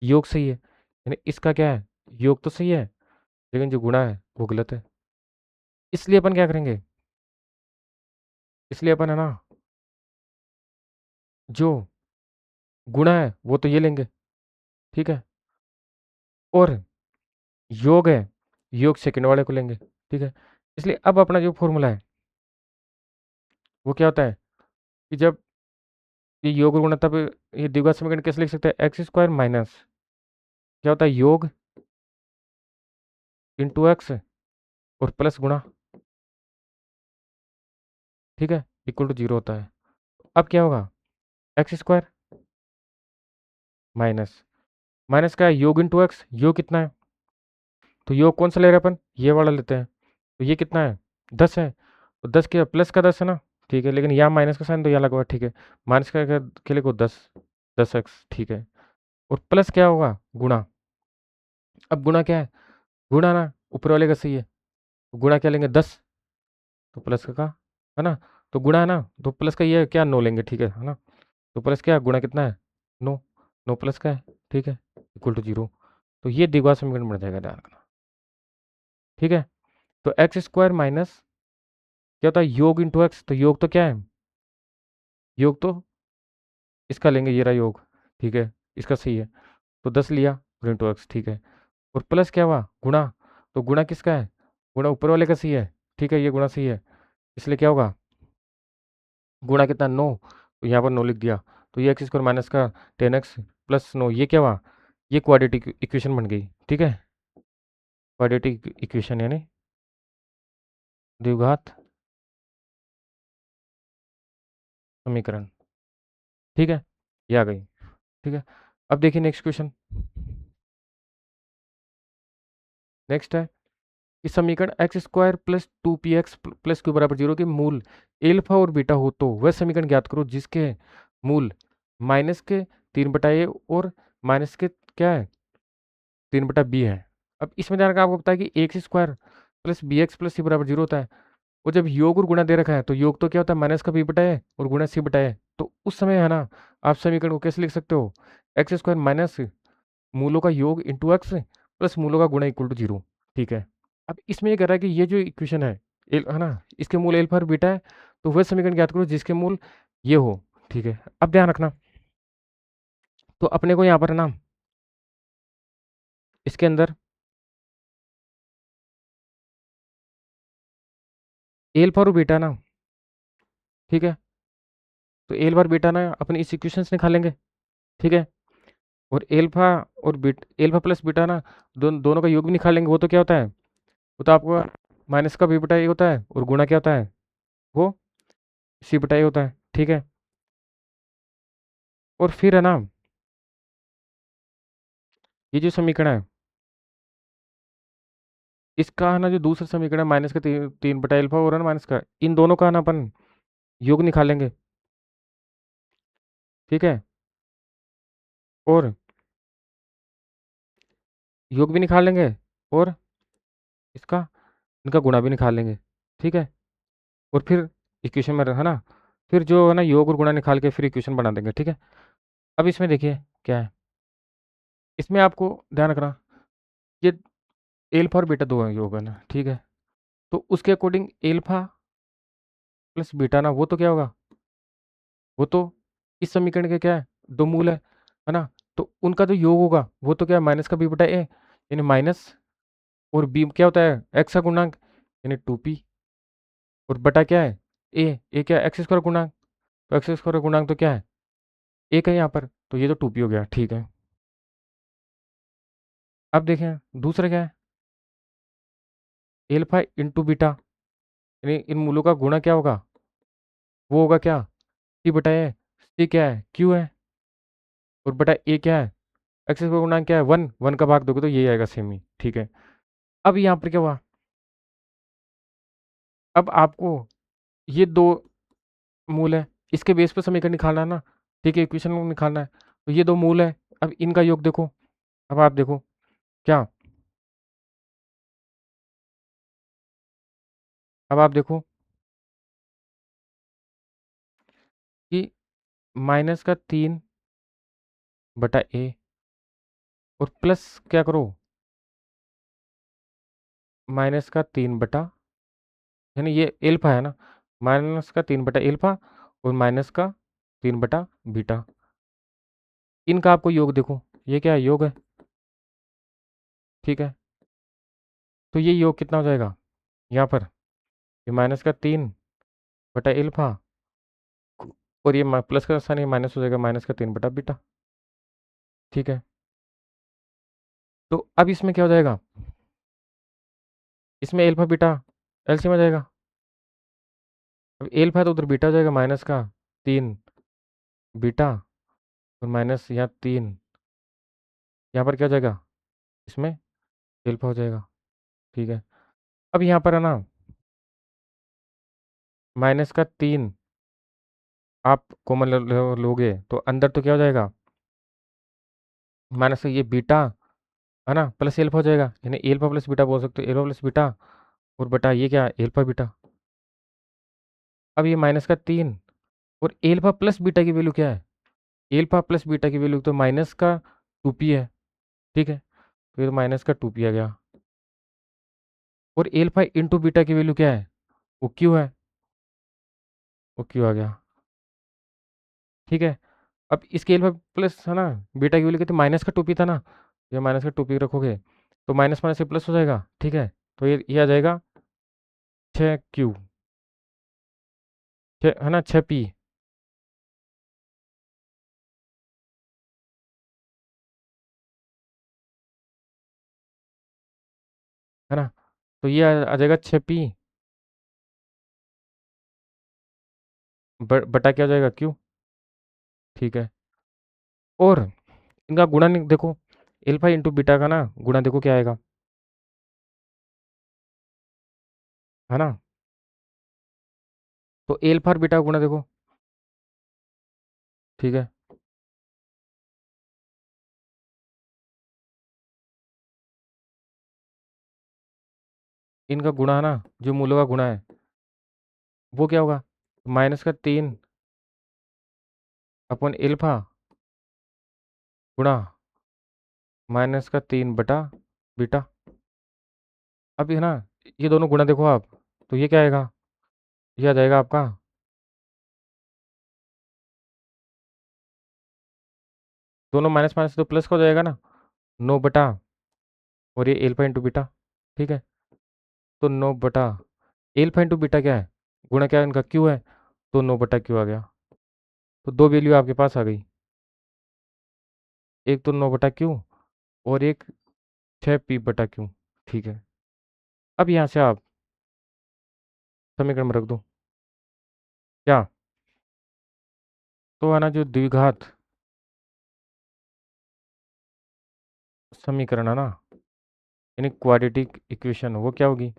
योग सही है, यानी इसका क्या है, योग तो सही है लेकिन जो गुणा है वो गलत है। इसलिए अपन क्या करेंगे, इसलिए अपन है ना, जो गुणा है वो तो ये लेंगे, ठीक है। और योग है, योग सेकंड वाले को लेंगे, ठीक है। इसलिए अब अपना जो फॉर्मूला है वो क्या होता है कि जब ये योग और गुणा, तब ये द्विघात समीकरण कैसे लिख सकते हैं, एक्स स्क्वायर माइनस क्या होता है, योग इंटू एक्स और प्लस गुणा, ठीक है, इक्वल टू जीरो होता है। अब क्या होगा, एक्स स्क्वायर माइनस माइनस का है योग इंटू एक्स, योग कितना है, तो योग कौन सा ले रहे हैं अपन, ये वाला लेते हैं, तो ये कितना है 10 है, तो 10 के प्लस का 10 है ना, ठीक है, लेकिन यहाँ माइनस का साइन तो यहाँ लगा हुआ है, ठीक है, माइनस का के लिए को 10x, ठीक है, और प्लस क्या होगा गुणा, अब गुणा क्या है, गुणा ना ऊपर वाले का सही है, तो गुणा क्या लेंगे 10, तो प्लस का है ना, तो गुणा है ना, तो प्लस का ये क्या 9 लेंगे, ठीक है ना, तो प्लस क्या गुणा कितना है 9, 9 प्लस का है, ठीक है, इक्वल टू 0, तो ये द्विघात समीकरण बन जाएगा, ध्यान रखना, ठीक है, तो एक्स स्क्वायर माइनस क्या होता है योग इंटू एक्स, तो योग तो क्या है, योग तो इसका लेंगे, ये रहा योग, ठीक है, इसका सही है, तो 10 लिया इंटू एक्स, ठीक है, और प्लस क्या हुआ गुणा, तो गुणा किसका है, गुणा ऊपर वाले का सही है, ठीक है, ये गुणा सही है, इसलिए क्या होगा गुणा कितना 9, तो यहाँ पर 9 लिख दिया, तो ये एक्स स्क्वायर माइनस का 10x प्लस 9, ये क्या हुआ, ये क्वाड्रेटिक इक्वेशन बन गई, ठीक है, क्वाड्रेटिक इक्वेशन यानी द्विघात समीकरण, ठीक है, ये आ गई, ठीक है, अब देखिए नेक्स्ट क्वेश्चन, नेक्स्ट है कि समीकरण x square plus 2px plus Q बराबर 0 के मूल एल्फा और बीटा हो तो वह समीकरण ज्ञात करो जिसके मूल माइनस के 3/a और माइनस के क्या है 3/b है। अब इसमें ध्यान रखना, आपको पता है कि x square plus b x plus c बराबर 0 होता है, और जब योग और गुणा दे रखा है तो योग तो क्या होता है माइनस का b/a और गुणा c/a, तो उस समय है ना आप समीकरण को कैसे लिख सकते हो, एक्स स्क्वायर माइनस मूलों का योग इंटू एक्स प्लस मूलों का गुणा इक्वल टू 0, ठीक है। अब इसमें ये कह रहा है कि ये जो इक्वेशन है है ना, इसके मूल एल्फा और बीटा है, तो वह समीकरण ज्ञात करो जिसके मूल ये हो, ठीक है। अब ध्यान रखना, तो अपने को यहाँ पर है ना इसके अंदर एल्फा और बीटा ना, ठीक है, तो एल्फा और बीटा ना अपने इस इक्वेशन से निकालेंगे, ठीक है, और एल्फा और एल्फा प्लस बीटा ना दोनों का योग भी निकालेंगे, वो तो क्या होता है, वो तो आपको माइनस का b/a होता है और गुणा क्या होता है वो c/a होता है, ठीक है, और फिर है ना ये जो समीकरण है इसका है ना जो दूसरा समीकरण है माइनस का 3/a हो रहा है ना माइनस का, इन दोनों का ना अपन योग निकालेंगे, ठीक है, और योग भी निकाल लेंगे और इसका इनका गुणा भी निकाल लेंगे, ठीक है, और फिर इक्वेशन में है ना फिर जो है ना योग और गुणा निकाल के फिर इक्वेशन बना देंगे, ठीक है। अब इसमें देखिए क्या है, इसमें आपको ध्यान रखना ये एल्फा और बीटा दो योग है ना, ठीक है, तो उसके अकॉर्डिंग एल्फा प्लस बीटा ना वो तो क्या होगा, वो तो इस समीकरण के क्या है दो मूल है ना, तो उनका जो योग होगा वो तो क्या है माइनस का b/a यानी माइनस, और बी क्या होता है एक्स का गुणांक यानी 2p, और बटा क्या है ए क्या है एक्स स्क्वायर गुणांक, तो एक्स स्क्वायर गुणांक तो क्या है एक है यहाँ पर, तो ये तो 2p हो गया, ठीक है। अब देखें दूसरा क्या है एल्फा इंटू बीटा, यानी इन मूलों का गुणा क्या होगा, वो होगा क्या c/a, c क्या है q है, और बटा a क्या है एक्स स्क्वायर गुणांक क्या है 1, 1 का भाग दोगे तो ये आएगा सेम ही, ठीक है। अब यहाँ पर क्या हुआ, अब आपको ये दो मूल है इसके बेस पर समीकरण निकालना है ना, ठीक है, इक्वेशन निकालना है, तो ये दो मूल है, अब इनका योग देखो, अब आप देखो क्या, अब आप देखो कि माइनस का 3/a और प्लस क्या करो माइनस का 3 यानी ये एल्फा है ना, माइनस का 3/एल्फा और माइनस का 3/बीटा, इनका आपको योग देखो, ये क्या है योग है, ठीक है, तो ये योग कितना हो जाएगा यहाँ पर, ये माइनस का 3/एल्फा और ये प्लस का साइन ये माइनस हो जाएगा माइनस का 3/बीटा, ठीक है। तो अब इसमें क्या हो जाएगा, इसमें एल्फा बीटा एलसीएम आ जाएगा, अब एल्फा तो उधर बीटा हो जाएगा माइनस का 3 बीटा और माइनस यहाँ 3 यहाँ पर क्या हो जाएगा, इसमें एल्फा हो जाएगा। ठीक है, अब यहाँ पर है ना -3 आप कॉमन लोगे तो अंदर तो क्या हो जाएगा, माइनस ये बीटा है ना प्लस एल्फा हो जाएगा, यानी एल्फा प्लस बीटा बोल सकते हो, एल्फा प्लस बीटा और बटा ये क्या एल्फा बीटा। अब ये -3 और एल्फा प्लस बीटा की वैल्यू क्या है, एल्फा प्लस बीटा की वैल्यू तो माइनस का 2p है। ठीक है, तो ये -2p आ गया, और एल्फा इंटू बीटा की वैल्यू क्या है, वो क्यू है, वो क्यू आ गया। ठीक है, अब इसके एल्फा प्लस है ना बीटा की वैल्यू कितनी, माइनस का 2p था ना, ये -2p रखोगे तो माइनस माइनस से प्लस हो जाएगा। ठीक है, तो ये आ जाएगा 6q, है ना 6p, है ना, तो ये आ जाएगा 6p बटा क्या हो जाएगा क्यू। ठीक है, और इनका गुणा नहीं देखो, एल्फा इंटू बीटा का ना गुणा देखो क्या आएगा, है ना, तो एल्फा और बीटा का गुणा देखो। ठीक है, इनका गुणा है ना, जो मूलों का गुणा है वो क्या होगा, -3 अपन एल्फा गुणा -3 बटा बीटा। अब है ना ये दोनों गुणा देखो आप, तो ये क्या आएगा, ये आ जाएगा आपका, दोनों माइनस माइनस तो प्लस का हो जाएगा ना, 9 बटा और ये एल्फा इंटू बीटा। ठीक है, तो 9 बटा एल्फा इंटू बीटा क्या है, गुणा क्या है इनका क्यू है, तो 9 बटा क्यू आ गया। तो दो वैल्यू आपके पास आ गई, एक तो 9 बटा क्यू और एक 6p/q। ठीक है, अब यहाँ से आप समीकरण में रख दो क्या, तो है ना जो द्विघात समीकरण है ना, यानी क्वाड्रेटिक इक्वेशन वो क्या होगी,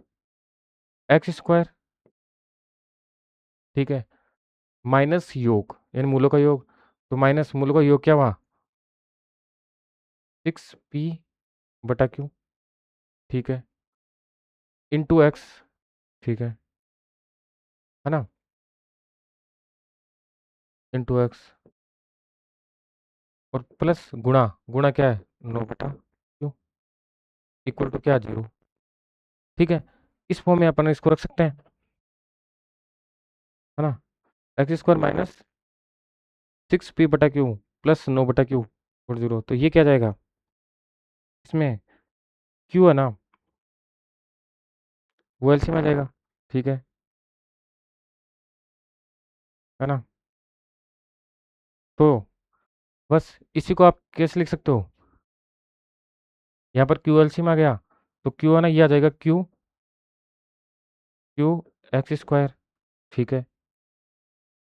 x², ठीक है, माइनस योग यानी मूलों का योग, तो माइनस मूलों का योग क्या हुआ, 6p/q। ठीक है, इंटू एक्स, ठीक है ना, इंटू एक्स और प्लस गुणा, गुणा क्या है 9 बटा क्यू, इक्वल टू क्या 0। ठीक है, इस फॉर्म में अपन इसको रख सकते हैं, है ना, x² -6p/q प्लस 9 बटा क्यू और 0, तो ये क्या जाएगा, इसमें क्यू है ना वो एलसीएम आ जाएगा। ठीक है ना, तो बस इसी को आप कैसे लिख सकते हो, यहाँ पर क्यू एलसीएम आ गया, तो क्यू है ना ये आ जाएगा क्यू x², ठीक है,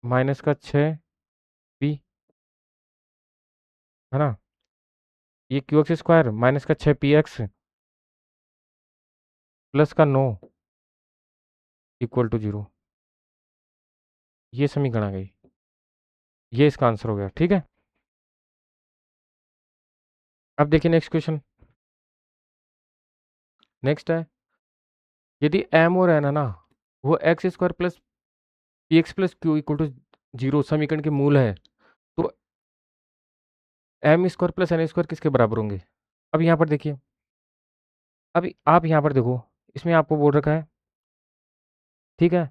-6p, है ना, ये क्यू x² -6px प्लस का 9 इक्वल टू 0, ये समीकरण आ गई, ये इसका आंसर हो गया। ठीक है, अब देखिए नेक्स्ट क्वेश्चन, नेक्स्ट है, यदि m और n है ना वो x² plus px plus q equal to 0 समीकरण के मूल है, तो m² प्लस n² किसके बराबर होंगे। अब यहाँ पर देखिए, अभी आप यहाँ पर देखो, इसमें आपको बोल रखा है, ठीक है,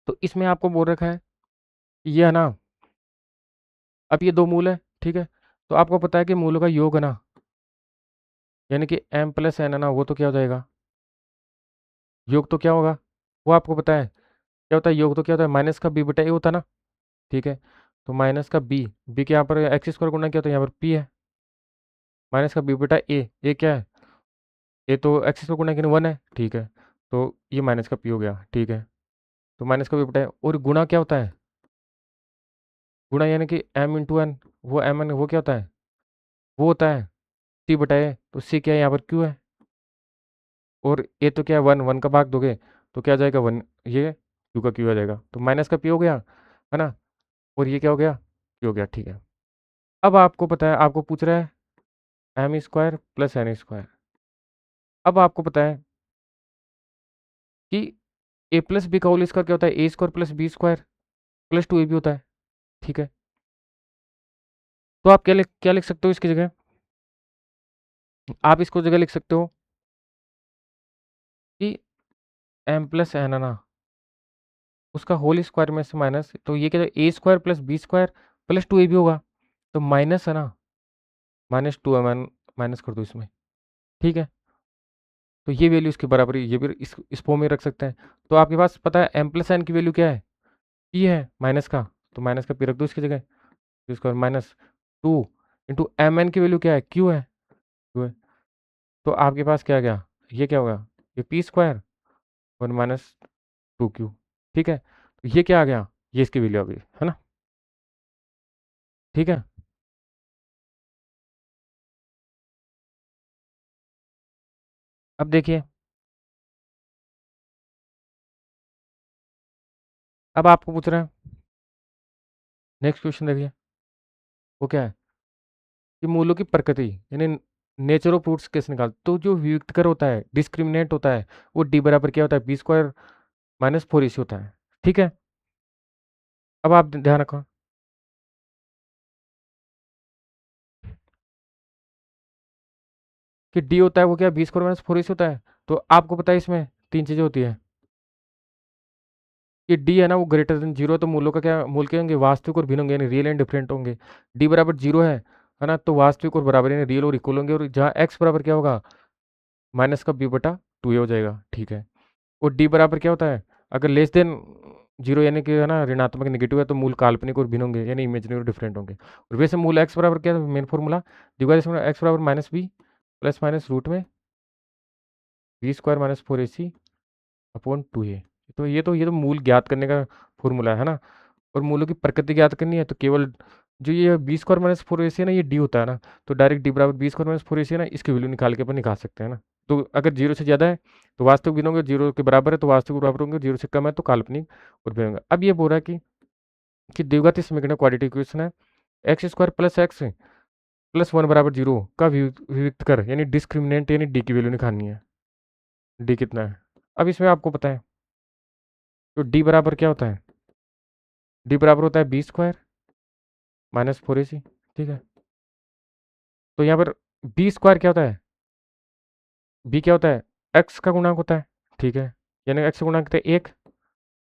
तो इसमें आपको बोल रखा है ये है ना, अब ये दो मूल है, ठीक है, तो आपको पता है कि मूलों का योग है ना, यानी कि m प्लस n है ना, वो तो क्या हो जाएगा, योग तो क्या होगा, वो आपको पता है क्या होता है, योग तो क्या होता है -b/a होता है ना। ठीक है, तो -b के यहाँ पर x² गुणा क्या होता है, यहाँ पर p है, -b/a, ये क्या है, ये तो x² गुणा के 1 है। ठीक है, तो ये -p हो गया। ठीक है, तो -b/a और गुणा क्या होता है, गुणा यानी कि m इंटू एन, वो m n वो क्या होता है वो होता है सी बटा ए, तो सी क्या है यहाँ पर क्यू है, और ए तो क्या है वन, वन का भाग दोगे तो क्या आ जाएगा वन, ये क्यू का क्यू आ जाएगा, तो माइनस का पी हो गया, है ना, और ये क्या हो गया, क्यू हो गया, ठीक है। अब आपको पता है, आपको पूछ रहा है m square plus n square. अब आपको पता है कि ए प्लस बी का होल स्क्वायर क्या होता है, a square plus b square plus two a b होता है, ठीक है। तो आप क्या लिख सकते हो इसकी जगह, आप इसको जगह लिख सकते हो कि एम प्लस एन है ना, उसका होल स्क्वायर में से माइनस, तो ये क्या a square plus b square plus two a b होगा, तो माइनस है ना, minus two m n, minus कर दो इसमें, ठीक है। तो ये वैल्यू इसके बराबर है, ये भी इस फॉर्म में रख सकते हैं। तो आपके पास पता है एम प्लस एन की वैल्यू क्या है, पी है माइनस का, तो माइनस का पी रख दो इसकी जगह, p square minus two into m n की वैल्यू क्या है, क्यू है, क्यू है। तो आपके पास क्या आ गया, ये क्या होगा, ये P square one minus two Q, ठीक है। तो ये क्या आ गया, ये इसकी वैल्यू आ गई, है ना, ठीक है। अब देखिए, अब आपको पूछ रहे हैं, नेक्स्ट क्वेश्चन देखिए, वो क्या है कि मूलों की प्रकृति, यानी नेचर ऑफ रूट्स कैसे निकाल, तो जो व्युत्कर होता है, डिस्क्रिमिनेंट होता है, वो डी बराबर क्या होता है, बी स्क्वायर माइनस फोर इसी होता है, ठीक है। अब आप ध्यान रखो कि डी होता है वो क्या, बी स्क्वायर माइनस फोर इसी होता है। तो आपको पता है इसमें तीन चीजें होती है कि डी है ना वो ग्रेटर देन जीरो, तो मूलों का क्या, मूल क्या होंगे, वास्तविक और भिन्न होंगे, यानी रियल एंड डिफरेंट होंगे। डी बराबर जीरो है ना, तो वास्तविक और बराबर यानी रियल और इक्वल होंगे, और जहाँ एक्स बराबर क्या होगा, माइनस का बी बटा टू ए हो जाएगा, ठीक है। और डी बराबर क्या होता है, अगर लेस देन जीरो यानी कि है ना ऋणात्मक नेगेटिव है, तो मूल काल्पनिक और भिन्न होंगे, यानी इमेजिनरी और डिफरेंट होंगे। और वैसे मूल एक्स बराबर क्या है, मेन फॉर्मूला डिवाइड एक्स बराबर minus b plus minus root में b square minus four a c upon two a. तो ये तो मूल ज्ञात करने का फॉर्मूला है ना। और मूलों की प्रकृति ज्ञात करनी है, तो केवल जो ये b square minus four a c है ना, ये डी होता है ना, तो डायरेक्ट डी बराबर B square minus four a c है ना, इसकी वैल्यू निकाल के अपन निकाल सकते हैं ना। तो अगर जीरो से ज़्यादा है तो वास्तविक भिन्न होंगे, जीरो के बराबर है तो वास्तविक बराबर होंगे, जीरो से कम है तो काल्पनिक और भिन्न होंगे। अब ये बोल रहा है कि द्विघाती समीकरण क्वाड्रेटिक इक्वेशन है, x square plus x plus one बराबर जीरो का विविक्त कर, यानी डिस्क्रिमिनेंट यानी डी की वैल्यू निकालनी है, डी कितना है। अब इसमें आपको पता है तो डी बराबर क्या होता है, डी बराबर होता है b square minus four a सी, ठीक है। तो यहाँ पर बी स्क्वायर क्या होता है, बी क्या होता है, एक्स का गुणांक होता है, ठीक है। यानी एक्स का गुणांक कितना है एक,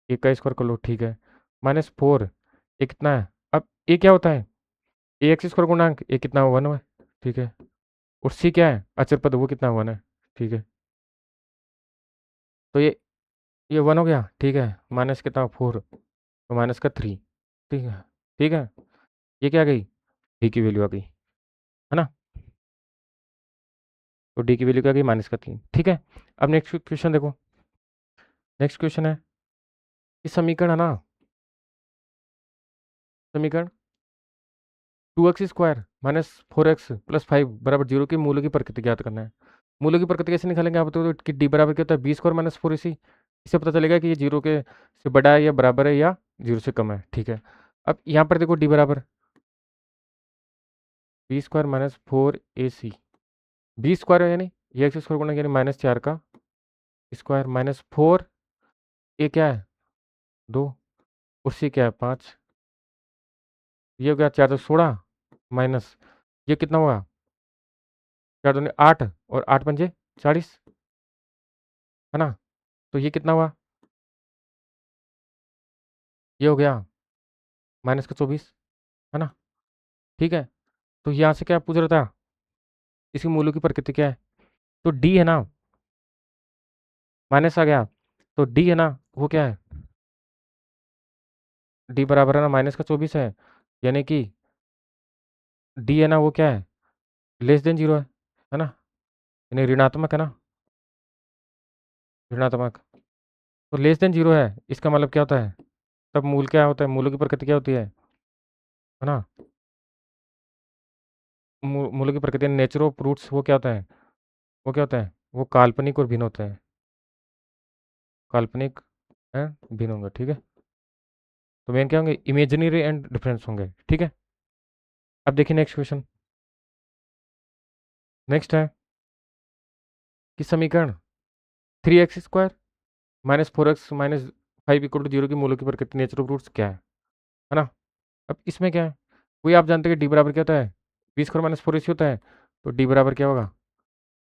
एक का स्क्वायर कर लो, ठीक है, माइनस फोर, ये कितना है, अब ए क्या होता है, ए एक्स स्क्वायर गुणांक ए कितना वन है, ठीक है। और सी क्या है, अचर पद, वो कितना वन है, ठीक है। तो ये वन हो गया, ठीक है, माइनस कितना फोर, तो माइनस का थ्री, ठीक है, ठीक है। ये क्या आ गई, डी की वैल्यू आ गई, है ना। तो डी की वैल्यू क्या आ गई, माइनस का तीन, ठीक है। अब नेक्स्ट क्वेश्चन देखो, नेक्स्ट क्वेश्चन है कि समीकरण है ना, समीकरण two x square minus four x plus five बराबर जीरो के मूलों की प्रकृति ज्ञात करना है। मूलों की प्रकृति कैसे निकालेंगे आप बताओ, तो कि डी बराबर क्या होता है बी स्क्वायर माइनस फोर इसी, इससे पता चलेगा कि ये जीरो के से बड़ा है या बराबर है या जीरो से कम है, ठीक है। अब यहाँ पर देखो डी बराबर B square minus four a C, B square है यानी ये एक्स स्क्वायर गुणा यानी माइनस चार का स्क्वायर माइनस फोर, ए क्या है दो, और सी क्या है पाँच, ये हो गया चार, तो सोलह माइनस ये कितना हुआ, चार दूनी आठ, और आठ पंजे चालीस, है ना। तो ये कितना हुआ, ये हो गया माइनस का चौबीस, है ना, ठीक है। तो यहाँ से क्या पूछ रहा था, इसकी मूलों की प्रकृति क्या है, तो डी है ना, माइनस आ गया, तो डी है ना वो क्या है, डी बराबर है ना माइनस का चौबीस है, यानी कि डी है ना वो क्या है, लेस देन जीरो है ना, यानी ऋणात्मक है ना, ऋणात्मक। तो लेस देन जीरो है, इसका मतलब क्या होता है, तब मूल क्या होता है, मूलों की प्रकृति क्या होती है ना, मूलों की प्रकृति नेचर ऑफ रूट्स वो क्या होता है, वो क्या होता है, वो काल्पनिक और भिन्न होता है, काल्पनिक है, भिन्न होंगे, ठीक है। तो मेन क्या होंगे, इमेजिनरी एंड डिफरेंस होंगे, ठीक है। अब देखिए नेक्स्ट क्वेश्चन, नेक्स्ट है कि समीकरण 3x² -4x - 5 = 0 की मूलों की प्रकृति नेचर ऑफ रूट्स क्या है ना। अब इसमें क्या है, वही आप जानते हैं कि डी बराबर क्या होता है, b² - 4ac होता है। तो डी बराबर क्या होगा,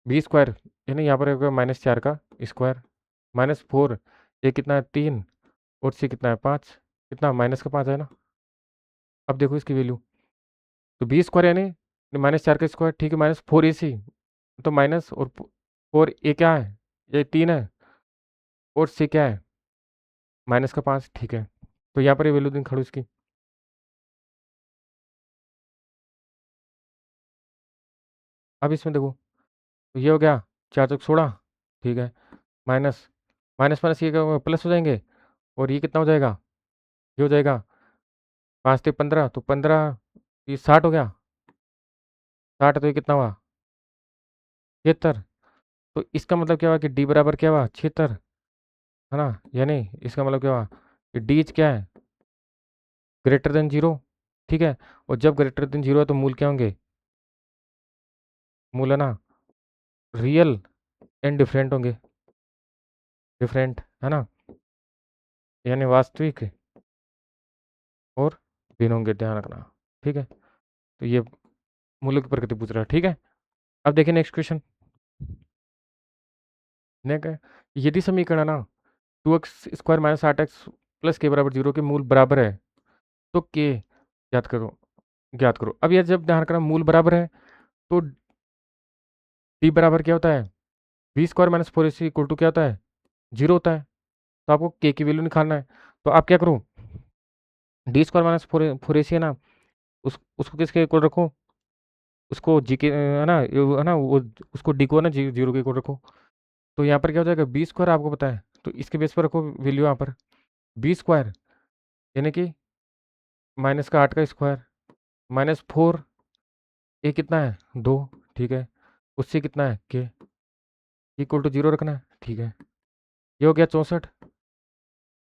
b², यानी यहाँ पर होगा -4 का स्क्वायर, -4, ये कितना है 3, और सी कितना है 5, कितना -5 है ना। अब देखो इसकी वैल्यू, तो b² यानी -4 का स्क्वायर, ठीक है, -4ac, तो माइनस और 4 ए क्या है, ये 3 है, और सी क्या है -5, ठीक है। तो यहाँ पर ये वैल्यू दिन खड़ू इसकी। अब इसमें देखो, तो ये हो गया 4 × 16, ठीक है, माइनस माइनस माइनस ये क्या प्लस हो जाएंगे, और ये कितना हो जाएगा, ये हो जाएगा 5 × 3 = 15, तो 15, ये 60 हो गया, 60, तो ये कितना हुआ 76। तो इसका मतलब क्या हुआ कि डी बराबर क्या हुआ 76, है ना। यानी इसका मतलब क्या हुआ कि डी क्या है, ग्रेटर देन जीरो, ठीक है। और जब ग्रेटर देन जीरो है तो मूल क्या होंगे, मूल है ना रियल एंड डिफरेंट होंगे, डिफरेंट है ना, यानी वास्तविक और भिन्न होंगे, ध्यान रखना, ठीक है। तो ये मूल्य की प्रकृति पूछ रहा है, ठीक है। अब देखिए नेक्स्ट क्वेश्चन, नेक्स्ट, यदि समीकरण है ना 2x² - 8x + k = 0 के मूल बराबर है, तो k ज्ञात करो, ज्ञात करो। अब ये जब ध्यान रखना मूल बराबर है, तो d बराबर क्या होता है, b² - 4ac = क्या होता है, 0 होता है। तो आपको k की वैल्यू निकालना है, तो आप क्या करो, d² - 4ac है ना, उसको किसके इक्वल रखो, उसको जी के है ना, है ना वो, उसको डी को ना जीरो के इक्वल रखो। तो यहाँ पर क्या हो जाएगा, b² आपको पता है, तो इसके बेस पर रखो वैल्यू यहाँ पर, b² यानी कि -8 का स्क्वायर, -4, ये कितना है 2, ठीक है, उससे कितना है k = 0 रखना है, ठीक है। ये हो गया 64,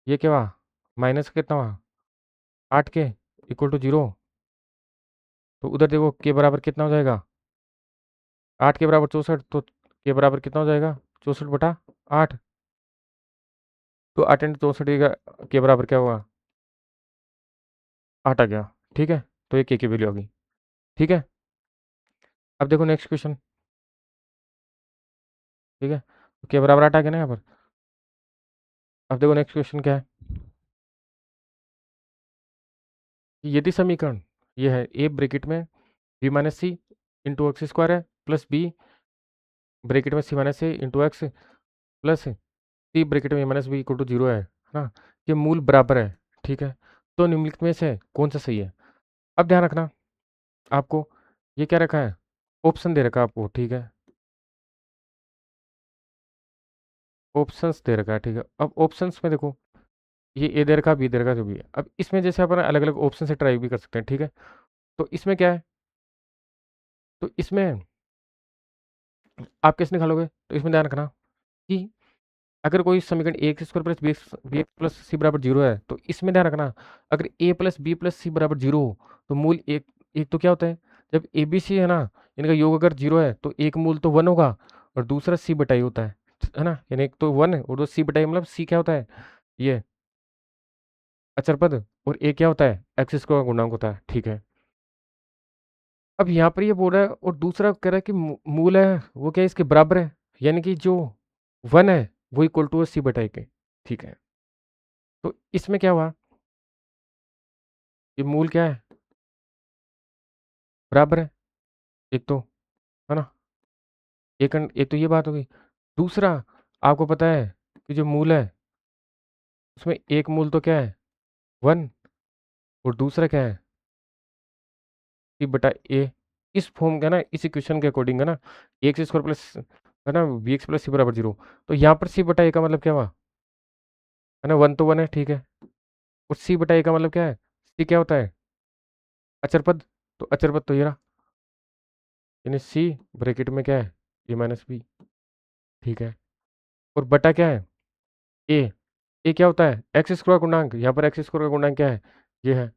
ये क्या हुआ माइनस कितना हुआ 8 के = 0। तो उधर देखो के बराबर कितना हो जाएगा, 8 के बराबर 64, तो के बराबर कितना हो जाएगा 64/8। तो 8 × 64 के बराबर क्या हुआ 8 आ गया, ठीक है। तो ये के की वैल्यू आ गई, ठीक है। अब देखो नेक्स्ट क्वेश्चन, ठीक है, तो के बराबर 8 आ गया ना यहाँ पर। अब देखो नेक्स्ट क्वेश्चन क्या है, कि यदि समीकरण ये है a ब्रैकेट में b - c × x² है, प्लस b ब्रैकेट में c - a × x plus c bracket में -b = 0 है ना, ये मूल बराबर है, ठीक है। तो निम्नलिखित में से कौन सा सही है। अब ध्यान रखना आपको, ये क्या रखा है, ऑप्शन दे रखा है आपको, ठीक है, ऑप्शंस दे रखा है, ठीक है। अब ऑप्शंस में देखो, ये ए दे रखा, बी दे रखा, जो भी है। अब इसमें जैसे अपन अलग अलग ऑप्शन से ट्राई भी कर सकते हैं, ठीक है। तो इसमें क्या है, तो इसमें आप कैसे निकालोगे, तो इसमें ध्यान रखना कि अगर कोई समीकरण a² + bx + c = 0 है, तो इसमें ध्यान रखना, अगर a + b + c = 0 हो, तो मूल एक एक तो क्या होता है, जब ए बी सी है ना, इनका योग अगर 0 है, तो एक मूल तो 1 होगा, और दूसरा c/i होता है ना। यानी एक तो 1 और दो c/i, मतलब c क्या होता है, ये अचर पद, और a क्या होता है, एक्सिस का गुणांक होता है, ठीक है। अब यहाँ पर ये बोल रहा है, और दूसरा कह रहा है कि मूल है वो क्या है, इसके बराबर है, यानी कि जो 1 है वो इक्वल टू c/i के, ठीक है। तो इसमें क्या हुआ, ये मूल क्या है, बराबर है, एक तो, है ना, एक तो ये बात हो गई। दूसरा, आपको पता है कि जो मूल है उसमें एक मूल तो क्या है 1, और दूसरा क्या है c/a। इस फॉर्म का ना, इस इक्वेशन के अकॉर्डिंग है ना, x² प्लस है ना bx + c = 0। तो यहाँ पर c/a का मतलब क्या हुआ, है ना 1 तो 1 है, ठीक है, और c/a का मतलब क्या है, c क्या होता है अचर पद, तो अचर पद तो ये रहा, यानी सी ब्रैकेट में क्या है, ए माइनस बी। ठीक है, और बटा क्या है, ए। ए क्या होता है, एक्स स्क्वायर गुणांक। यहाँ पर एक्स स्क्वायर का गुणांक क्या है, ये है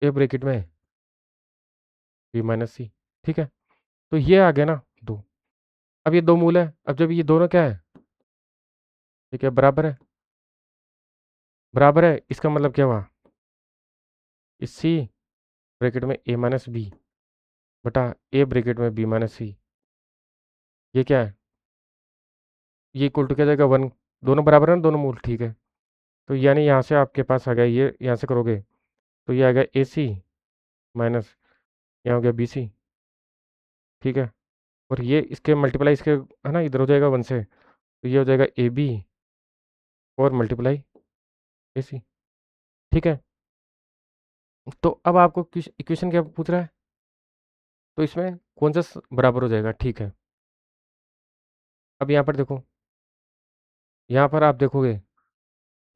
ए ब्रैकेट में बी माइनस सी। ठीक है, तो ये आ गया ना दो। अब ये दो मूल है, अब जब ये दोनों क्या है, ये क्या बराबर है, बराबर है, इसका मतलब क्या हुआ, इस सी ब्रैकेट में ए माइनस बी बटा ए ब्रैकेट में बी माइनस सी, ये क्या है, ये इक्वल टू क्या जाएगा, वन। दोनों बराबर है ना, दोनों मूल। ठीक है, तो यानी यहाँ से आपके पास आ गया, ये यहाँ से करोगे तो ये आ गया ए सी माइनस, यहाँ हो गया बी सी। ठीक है, और ये इसके मल्टीप्लाई इसके है ना, इधर हो जाएगा वन से, तो ये हो जाएगा ए बी और मल्टीप्लाई ए सी। ठीक है, तो अब आपको इक्वेशन क्या पूछ रहा है, तो इसमें कौन सा बराबर हो जाएगा। ठीक है, अब यहाँ पर देखो, यहाँ पर आप देखोगे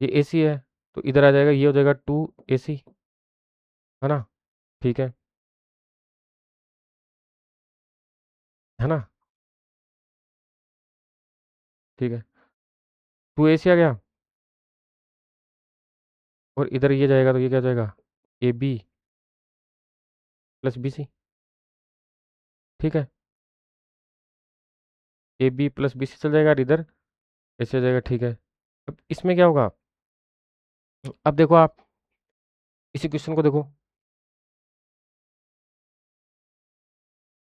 ये ए सी है, तो इधर आ जाएगा, ये हो जाएगा टू ए सी, है ना। ठीक है ना। ठीक है, टू ए सी आ गया, और इधर ये जाएगा तो ये क्या हो जाएगा, a b plus b c. ठीक है, a b plus b c चल जाएगा, और इधर ऐसे हो जाएगा। ठीक है, अब इसमें क्या होगा, अब देखो आप इसी क्वेश्चन को देखो।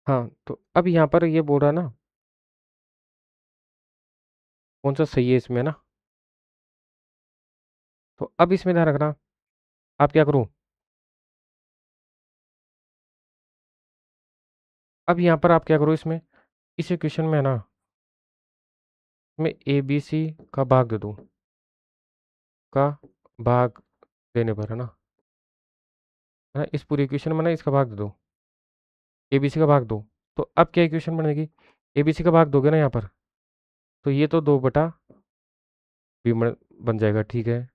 हाँ, तो अब यहाँ पर ये बोल रहा है ना, कौन सा सही है इसमें ना। तो अब इसमें ध्यान रखना, आप क्या करो, अब यहाँ पर आप क्या करो, इसमें इस इक्वेशन में है ना, मैं ए बी सी का भाग दे दूँ, का भाग देने पर है ना, इस पूरी इक्वेशन में ना इसका भाग दे दो, ए बी सी का भाग दो। तो अब क्या इक्वेशन बनेगी, ए बी सी का भाग दोगे ना यहाँ पर, तो ये तो दो बटा बी बन जाएगा। ठीक है,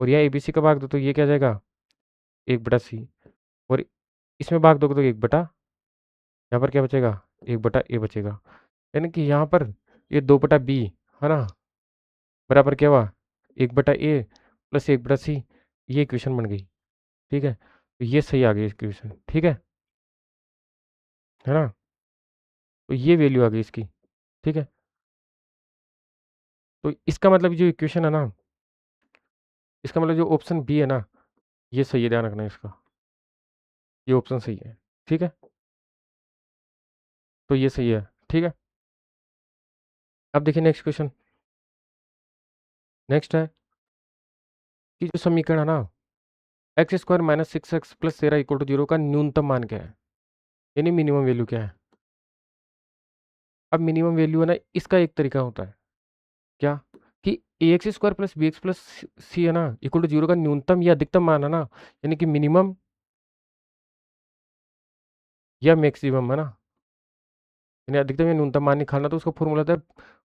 और यहाँ ए बी सी का भाग दो तो ये क्या जाएगा, एक बटा सी, और इसमें भाग दोगे तो एक बटा, यहाँ पर क्या बचेगा, एक बटा ए बचेगा। यानी कि यहाँ पर ये दो बटा बी है ना, बराबर क्या हुआ, एक बटा ए प्लस एक बटा सी, ये इक्वेशन बन गई। ठीक है, तो ये सही आ गई इक्वेशन। ठीक है ना, तो ये वैल्यू आ गई इसकी। ठीक है, तो इसका मतलब जो इक्वेशन है ना, इसका मतलब जो ऑप्शन बी है ना, ये सही है, ध्यान रखना इसका, ये ऑप्शन सही है। ठीक है, तो ये सही है। ठीक है, अब देखिए नेक्स्ट क्वेश्चन। नेक्स्ट है कि जो समीकरण है ना, x square minus six x plus 13 equal to zero का न्यूनतम मान क्या है, यानी मिनिमम वैल्यू क्या है। अब मिनिमम वैल्यू है ना, इसका एक तरीका होता है क्या, कि a x square plus b x plus c है ना इक्वल टू जीरो का न्यूनतम या अधिकतम मान है ना, यानी कि मिनिमम या मैक्सिमम है ना, यानी अधिकतम या न्यूनतम मान निकालना, तो उसका फॉर्मूला था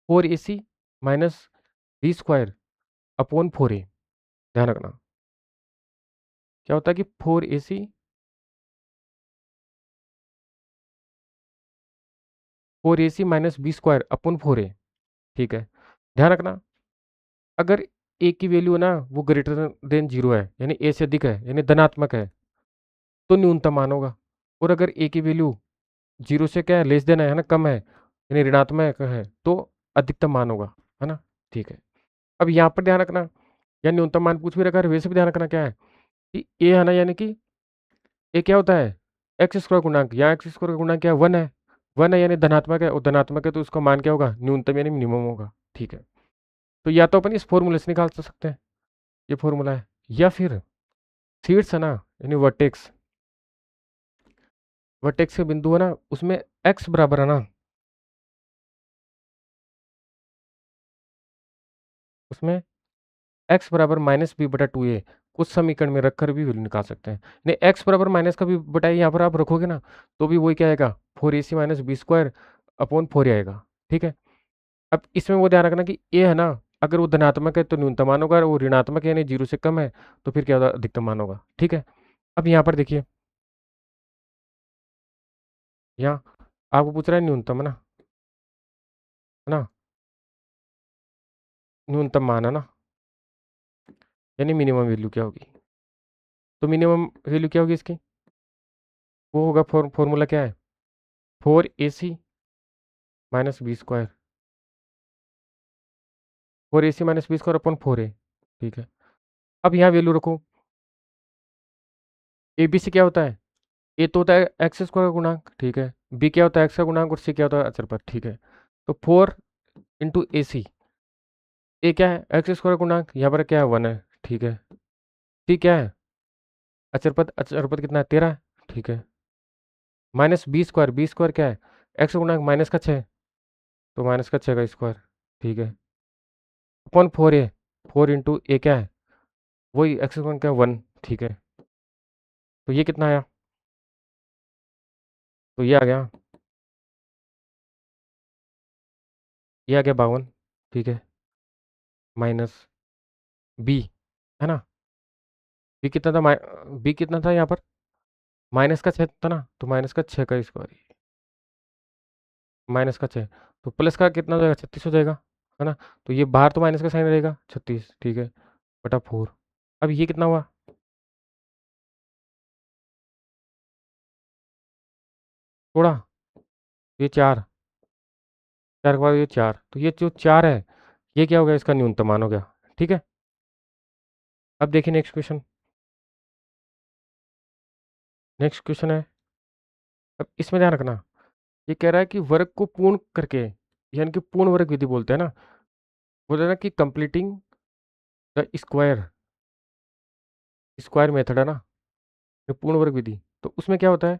four a c minus b square upon four a. ध्यान रखना क्या होता है कि four a c, four a c minus b square upon four a. ठीक है, ध्यान रखना, अगर ए की वैल्यू है ना वो ग्रेटर देन जीरो है, यानी ए से अधिक है, यानी धनात्मक है, तो न्यूनतम मान होगा। और अगर ए की वैल्यू जीरो से क्या है, लेस देन है ना, कम है, यानी ऋणात्मक है, तो अधिकतम मान होगा, है ना। ठीक है, अब यहाँ पर ध्यान रखना, या न्यूनतम मान पूछ भी रखा है, वैसे भी ध्यान रखना क्या है कि ए है ना, यानी कि ए क्या होता है, एक्स स्क्वायर गुणांक, या एक्स स्क्वायर का गुणांक क्या है, वन है। वन है यानी धनात्मक है, और धनात्मक है तो उसका मान क्या होगा, न्यूनतम यानी मिनिमम होगा। ठीक है, तो या तो अपन इस फॉर्मूले से निकाल सकते हैं, ये फॉर्मूला है, या फिर शीर्ष है ना, यानी वर्टेक्स, वर्टेक्स के बिंदु है ना, उसमें एक्स बराबर है ना, उसमें एक्स बराबर माइनस बी बटा टू ए कुछ समीकरण में रखकर भी वैल्यू निकाल सकते हैं। नहीं, एक्स बराबर माइनस का भी बटा यहाँ पर आप रखोगे ना, तो भी वही क्या आएगा, four a c minus b square upon four आएगा। ठीक है, अब इसमें वो ध्यान रखना कि ए है ना, अगर वो धनात्मक है तो न्यूनतम मान होगा, और वो ऋणात्मक है यानी जीरो से कम है, तो फिर क्या होगा, अधिकतम मान होगा। ठीक है, अब यहाँ पर देखिए, यहाँ आपको पूछ रहा है न्यूनतम, है ना, न्यूनतम मान, है ना, यानी मिनिमम वैल्यू क्या होगी। तो मिनिमम वैल्यू क्या होगी इसकी, वो होगा फॉर्मूला क्या है, 4ac minus b square, 4ac minus b square upon 4a। ठीक है, अब यहाँ वैल्यू रखो, ए बी सी क्या होता है, ए तो होता है एक्स स्क्वायर का गुणांक, ठीक है, बी क्या होता है एक्स का गुणांक, और सी क्या होता है अचर पद, ठीक है। तो 4 × AC, ए क्या है एक्स स्क्वायर गुणांक, यहाँ पर क्या है 1 है, ठीक है, सी क्या है अचर पद कितना है 13 है, ठीक है, माइनस बी स्क्वायर क्या है एक्स गुणांक माइनस का 6, तो माइनस का 6 का स्क्वायर, ठीक है, अपॉन 4a, 4 × ए क्या है वही एक्स गुणांक क्या 1, ठीक है, तो ये कितना आया, तो ये आ गया, ये आ गया 52, ठीक है, माइनस बी, है ना, बी कितना था, बी कितना था यहाँ पर माइनस का 6 था ना, तो माइनस का 6 का स्क्वायर, माइनस का 6, तो प्लस का कितना हो जाएगा 36 हो जाएगा, है ना, तो ये बाहर तो माइनस का साइन रहेगा 36, ठीक है, बटा 4। अब ये कितना हुआ, थोड़ा, ये 4, 4 के बाद ये 4, तो ये जो 4 है ये क्या हो गया, इसका न्यूनतम मान हो गया, ठीक है। अब देखिए नेक्स्ट क्वेश्चन, नेक्स्ट क्वेश्चन है, अब इसमें ध्यान रखना, ये कह रहा है कि वर्ग को पूर्ण करके, यानी कि पूर्ण वर्ग विधि बोलते हैं ना, बोल रहे ना कि completing the square, square method, है ना, ये पूर्ण वर्ग विधि, तो उसमें क्या होता है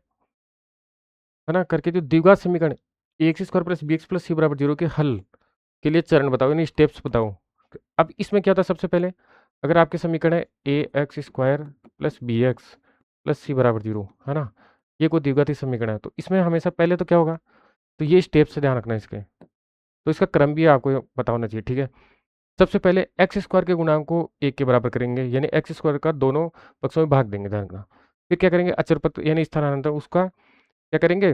ना, करके जो द्विघात समीकरण a x square plus b x plus c बराबर 0 के हल के लिए चरण बताओ, यानी स्टेप्स बताओ। अब इसमें क्या होता है, सबसे पहले अगर आपके समीकरण है a x square plus b x plus c बराबर 0, है ना, ये कोई द्विघाती समीकरण है, तो इसमें हमेशा पहले तो क्या होगा, तो ये स्टेप से ध्यान रखना है इसके, तो इसका क्रम भी आपको पता होना चाहिए, ठीक है। सबसे पहले एक्स स्क्वायर के गुणांक को एक के बराबर करेंगे, यानी एक्स स्क्वायर का दोनों पक्षों में भाग देंगे, ध्यान रखना। फिर क्या करेंगे, अचर पद यानी स्थानांतर, उसका क्या करेंगे,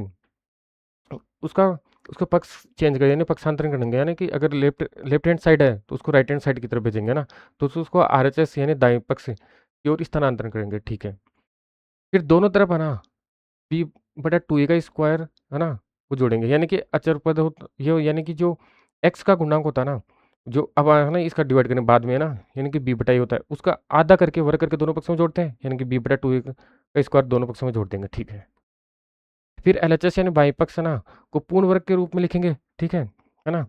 उसका उसका पक्ष चेंज कर, यानी पक्षांतरण करेंगे, यानी कि अगर लेफ्ट लेफ्ट हैंड साइड है तो उसको राइट हैंड साइड की तरफ भेजेंगे ना, तो उसको RHS यानी दाएं पक्ष की ओर स्थानांतरण करेंगे, ठीक है। फिर दोनों तरफ है ना बी बटा 2a का स्क्वायर, है ना, वो जोड़ेंगे, यानी कि अचर पद ये यानी कि जो एक्स का गुणांक होता है ना, जो अब है ना इसका डिवाइड करने बाद में है ना, यानी कि बी बटा ए होता है, उसका आधा करके वर्ग करके दोनों पक्षों में जोड़ते हैं, यानी कि बी बटा 2a का स्क्वायर दोनों पक्षों में जोड़ देंगे, ठीक है। फिर LHS यानी बाई पक्ष है ना को पूर्ण वर्ग के रूप में लिखेंगे, ठीक है ना,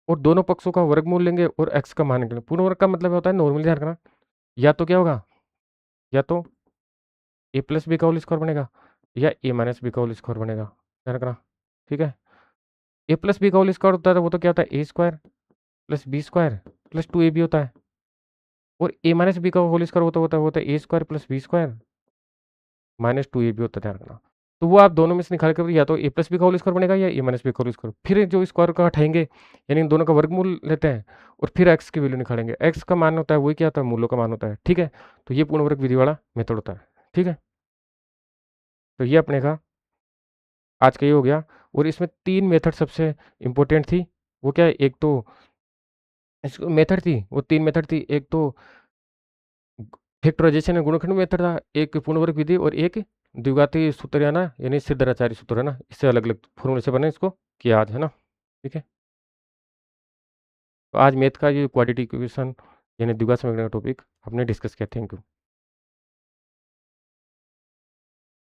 और दोनों पक्षों का वर्गमूल लेंगे और x का मान निकालेंगे। पूर्ण वर्ग का मतलब होता है नॉर्मली ध्यान रखना, या तो क्या होगा, या तो a प्लस बी का होल स्क्वायर बनेगा, या a माइनस बी का होल स्क्वायर बनेगा, ध्यान रखना, ठीक है। a प्लस बी का होल स्क्वायर होता है तो वो तो क्या होता है a square plus b square plus 2ab होता है, और a माइनस बी का होल स्क्वायर होता है a square plus b square minus 2ab होता है, ध्यान रखना। तो वो आप दोनों में से निकाल कर या तो a प्लस बी का होल स्क्वायर बनेगा या a माइनस बी का होल स्क्वायर, फिर जो स्क्वायर का हटाएंगे यानी इन दोनों का वर्गमूल लेते हैं और फिर x की वैल्यू निकालेंगे, x का मान होता है वही क्या होता है मूलों का मान होता है, ठीक है। तो ये पूर्ण वर्ग विधि वाला मेथड होता है, ठीक है। तो ये अपने का आज का ये हो गया, और इसमें 3 मेथड सबसे इंपॉर्टेंट थी, वो क्या है, एक तो मेथड थी, वो 3 मेथड थी, एक तो फैक्टराइजेशन या गुणनखंड मेथड था, एक पूर्ण वर्ग विधि, और एक द्विघाती सूत्र या ना यानी सिद्धराचार्य सूत्र, है ना, इससे अलग अलग फॉर्मूले से बने इसको किया आज, है ना, ठीक है। तो आज मैथ का ये क्वाड्रेटिक इक्वेशन यानी द्विघात समीकरण का टॉपिक हमने डिस्कस किया, थैंक यू।